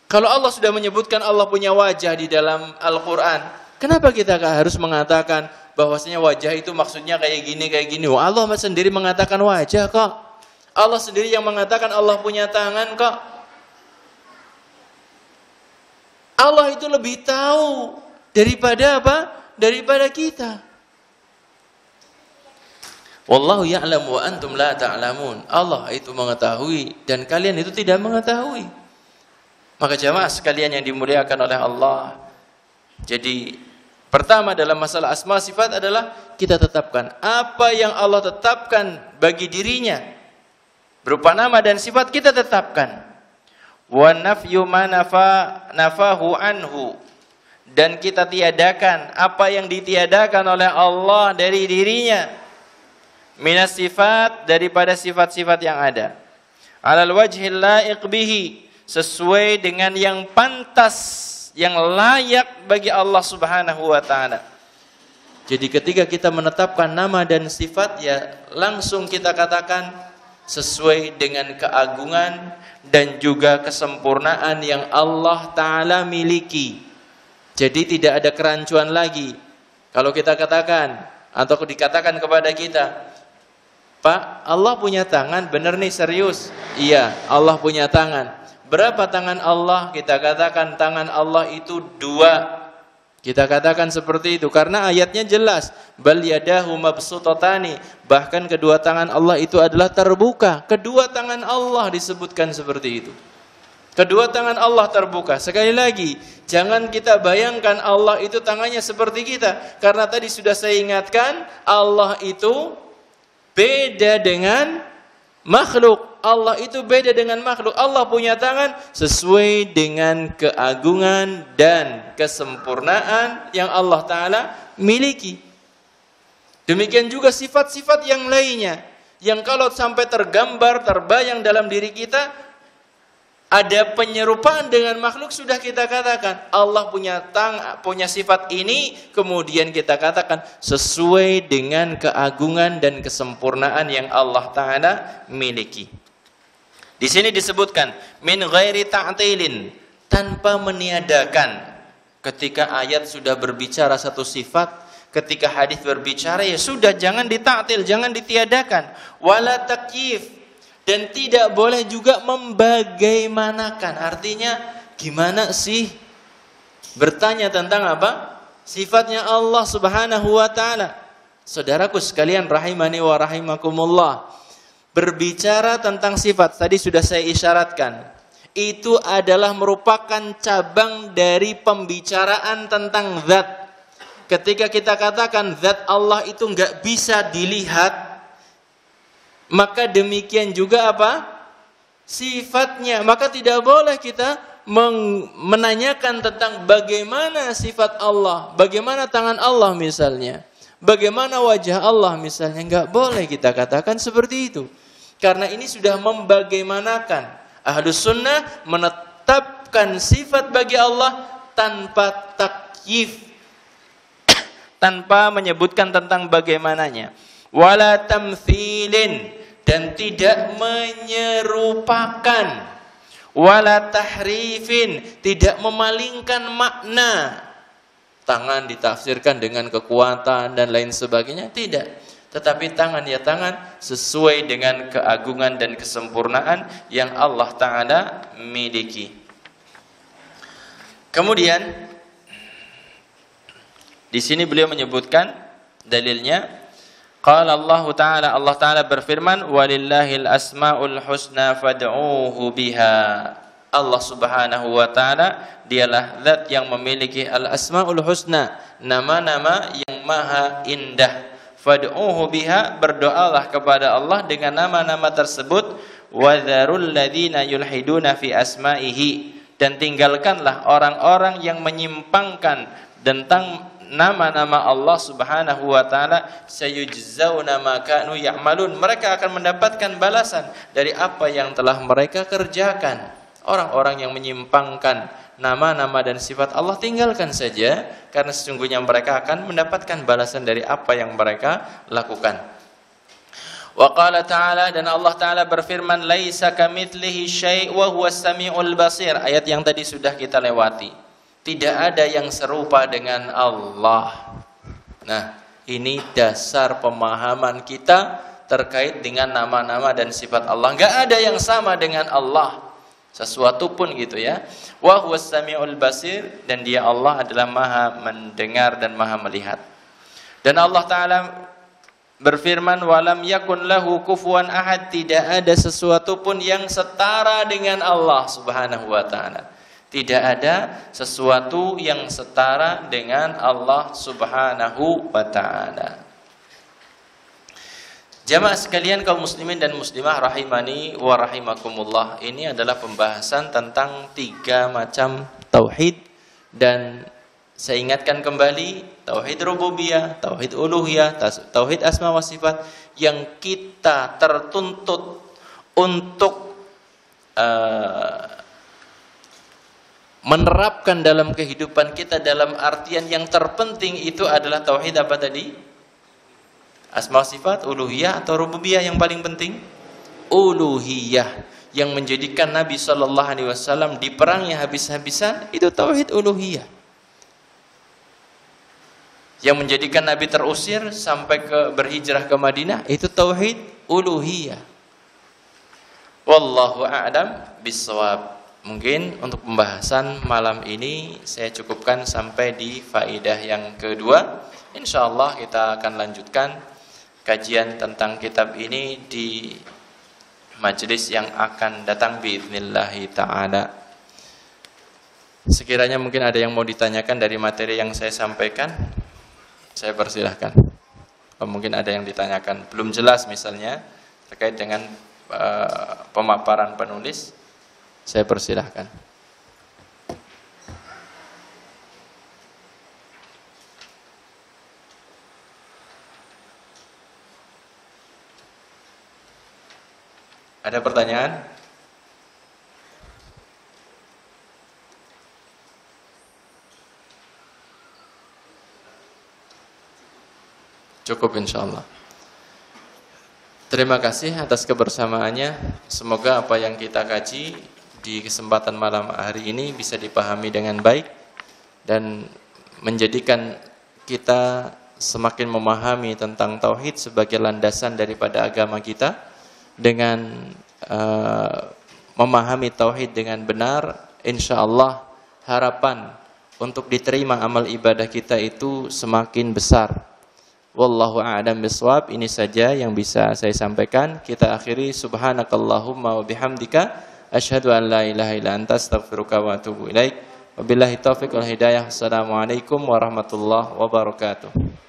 Kalau Allah sudah menyebutkan Allah punya wajah di dalam Al-Quran, Kenapa kita harus mengatakan bahwasanya wajah itu maksudnya kayak gini? Wah, Allah sendiri mengatakan wajah kok. Allah sendiri yang mengatakan Allah punya tangan kok. Allah itu lebih tahu daripada apa? Daripada kita. Wallahu ya'lamu wa antum la ta'lamun. Allah itu mengetahui dan kalian itu tidak mengetahui. Maka jamaah sekalian yang dimuliakan oleh Allah. Jadi pertama dalam masalah asma sifat adalah kita tetapkan apa yang Allah tetapkan bagi dirinya berupa nama dan sifat, kita tetapkan. Wa nafyu ma nafahu anhu, dan kita tiadakan apa yang ditiadakan oleh Allah dari dirinya. Minas sifat, daripada sifat-sifat yang ada. Alal wajhil laiq bihi, sesuai dengan yang pantas, yang layak bagi Allah Subhanahu wa taala. Jadi ketika kita menetapkan nama dan sifat, ya langsung kita katakan sesuai dengan keagungan dan juga kesempurnaan yang Allah taala miliki. Jadi tidak ada kerancuan lagi. Kalau kita katakan atau dikatakan kepada kita, Pak, Allah punya tangan, benar nih, serius? Iya, Allah punya tangan. Berapa tangan Allah? Kita katakan tangan Allah itu 2. Kita katakan seperti itu karena ayatnya jelas. Bal yadahu mabsutatani. Bahkan kedua tangan Allah itu adalah terbuka. Kedua tangan Allah disebutkan seperti itu. Kedua tangan Allah terbuka. Sekali lagi, jangan kita bayangkan Allah itu tangannya seperti kita. Karena tadi sudah saya ingatkan, Allah itu beda dengan makhluk. Allah itu beda dengan makhluk. Allah punya tangan sesuai dengan keagungan dan kesempurnaan yang Allah Ta'ala miliki. Demikian juga sifat-sifat yang lainnya, yang kalau sampai tergambar, terbayang dalam diri kita, ada penyerupaan dengan makhluk, sudah kita katakan Allah punya sifat ini, kemudian kita katakan sesuai dengan keagungan dan kesempurnaan yang Allah Ta'ala miliki. Di sini disebutkan min ghairi ta'tilin, tanpa meniadakan. Ketika ayat sudah berbicara satu sifat, ketika hadis berbicara, ya sudah, jangan ditaktil, jangan ditiadakan. Wala takyif, dan tidak boleh juga membagaimanakan. Artinya gimana sih? Bertanya tentang apa? Sifatnya Allah Subhanahu wa taala. Saudaraku sekalian rahimani wa rahimakumullah. Berbicara tentang sifat, tadi sudah saya isyaratkan, itu adalah merupakan cabang dari pembicaraan tentang zat. Ketika kita katakan zat Allah itu enggak bisa dilihat, maka demikian juga apa? Sifatnya. Maka tidak boleh kita menanyakan tentang bagaimana sifat Allah, bagaimana tangan Allah misalnya, bagaimana wajah Allah misalnya. Enggak boleh kita katakan seperti itu. Karena ini sudah membagaimanakan. Ahlus sunnah menetapkan sifat bagi Allah tanpa takyif, tanpa menyebutkan tentang bagaimananya. Wala tamthilin, dan tidak menyerupakan. Wala tahrifin, tidak memalingkan makna. Tangan ditafsirkan dengan kekuatan dan lain sebagainya, tidak. Tetapi tangan ya tangan sesuai dengan keagungan dan kesempurnaan yang Allah Ta'ala miliki. Kemudian di sini beliau menyebutkan dalilnya. Qala Allah Ta'ala berfirman, walillahil asmaul husna fad'uuhu biha. Allah Subhanahu wa taala dialah zat yang memiliki al asmaul husna, nama-nama yang maha indah. Fad'uuhu biha, berdoalah kepada Allah dengan nama-nama tersebut. Wa dzarul ladzina yulhiduna fi asma'ihi, dan tinggalkanlah orang-orang yang menyimpangkan tentang nama-nama Allah Subhanahu wa taala. Sayujzauna ma kanu ya'malun, mereka akan mendapatkan balasan dari apa yang telah mereka kerjakan. Orang-orang yang menyimpangkan nama-nama dan sifat Allah, tinggalkan saja, karena sesungguhnya mereka akan mendapatkan balasan dari apa yang mereka lakukan. Wa qala ta'ala, dan Allah Ta'ala berfirman, laisa kamitslihi syai' wa huwas samiul basir. Ayat yang tadi sudah kita lewati. Tidak ada yang serupa dengan Allah. Nah, ini dasar pemahaman kita terkait dengan nama-nama dan sifat Allah. Enggak ada yang sama dengan Allah. Sesuatu pun gitu ya. Wa huwas samiul basir, dan dia Allah adalah Maha mendengar dan Maha melihat. Dan Allah Ta'ala berfirman, walam yakun lahu kufuwan ahad, tidak ada sesuatu pun yang setara dengan Allah Subhanahu wa Ta'ala. Tidak ada sesuatu yang setara dengan Allah Subhanahu wa Ta'ala. Jamaah sekalian kaum muslimin dan muslimah rahimani wa rahimakumullah, ini adalah pembahasan tentang 3 macam tauhid. Dan saya ingatkan kembali, tauhid rububiyah, tauhid uluhiyah, tauhid asma wa sifat yang kita tertuntut untuk menerapkan dalam kehidupan kita, dalam artian yang terpenting itu adalah tauhid apa tadi? Asma sifat, uluhiyah atau rububiyah yang paling penting? Uluhiyah, yang menjadikan Nabi SAW diperangi habis-habisan, itu tauhid uluhiyah. Yang menjadikan Nabi terusir sampai berhijrah ke Madinah, itu tauhid uluhiyah. Wallahu a'lam bishawab. Mungkin untuk pembahasan malam ini saya cukupkan sampai di faedah yang kedua. Insyaallah kita akan lanjutkan kajian tentang kitab ini di majelis yang akan datang biidznillahi ta'ala. Sekiranya mungkin ada yang mau ditanyakan dari materi yang saya sampaikan, saya persilahkan. Mungkin ada yang ditanyakan belum jelas misalnya terkait dengan pemaparan penulis, saya persilahkan. Ada pertanyaan? Cukup insyaallah. Terima kasih atas kebersamaannya. Semoga apa yang kita kaji di kesempatan malam hari ini bisa dipahami dengan baik dan menjadikan kita semakin memahami tentang tauhid sebagai landasan daripada agama kita. Dengan memahami tauhid dengan benar, insyaallah harapan untuk diterima amal ibadah kita itu semakin besar. Wallahu a'lam bishawab. Ini saja yang bisa saya sampaikan. Kita akhiri, subhanakallahumma wa bihamdika asyhadu an la ilaha illa anta astaghfiruka wa atubu ilaik. Wabillahi taufiq wal hidayah. Assalamualaikum warahmatullahi wabarakatuh.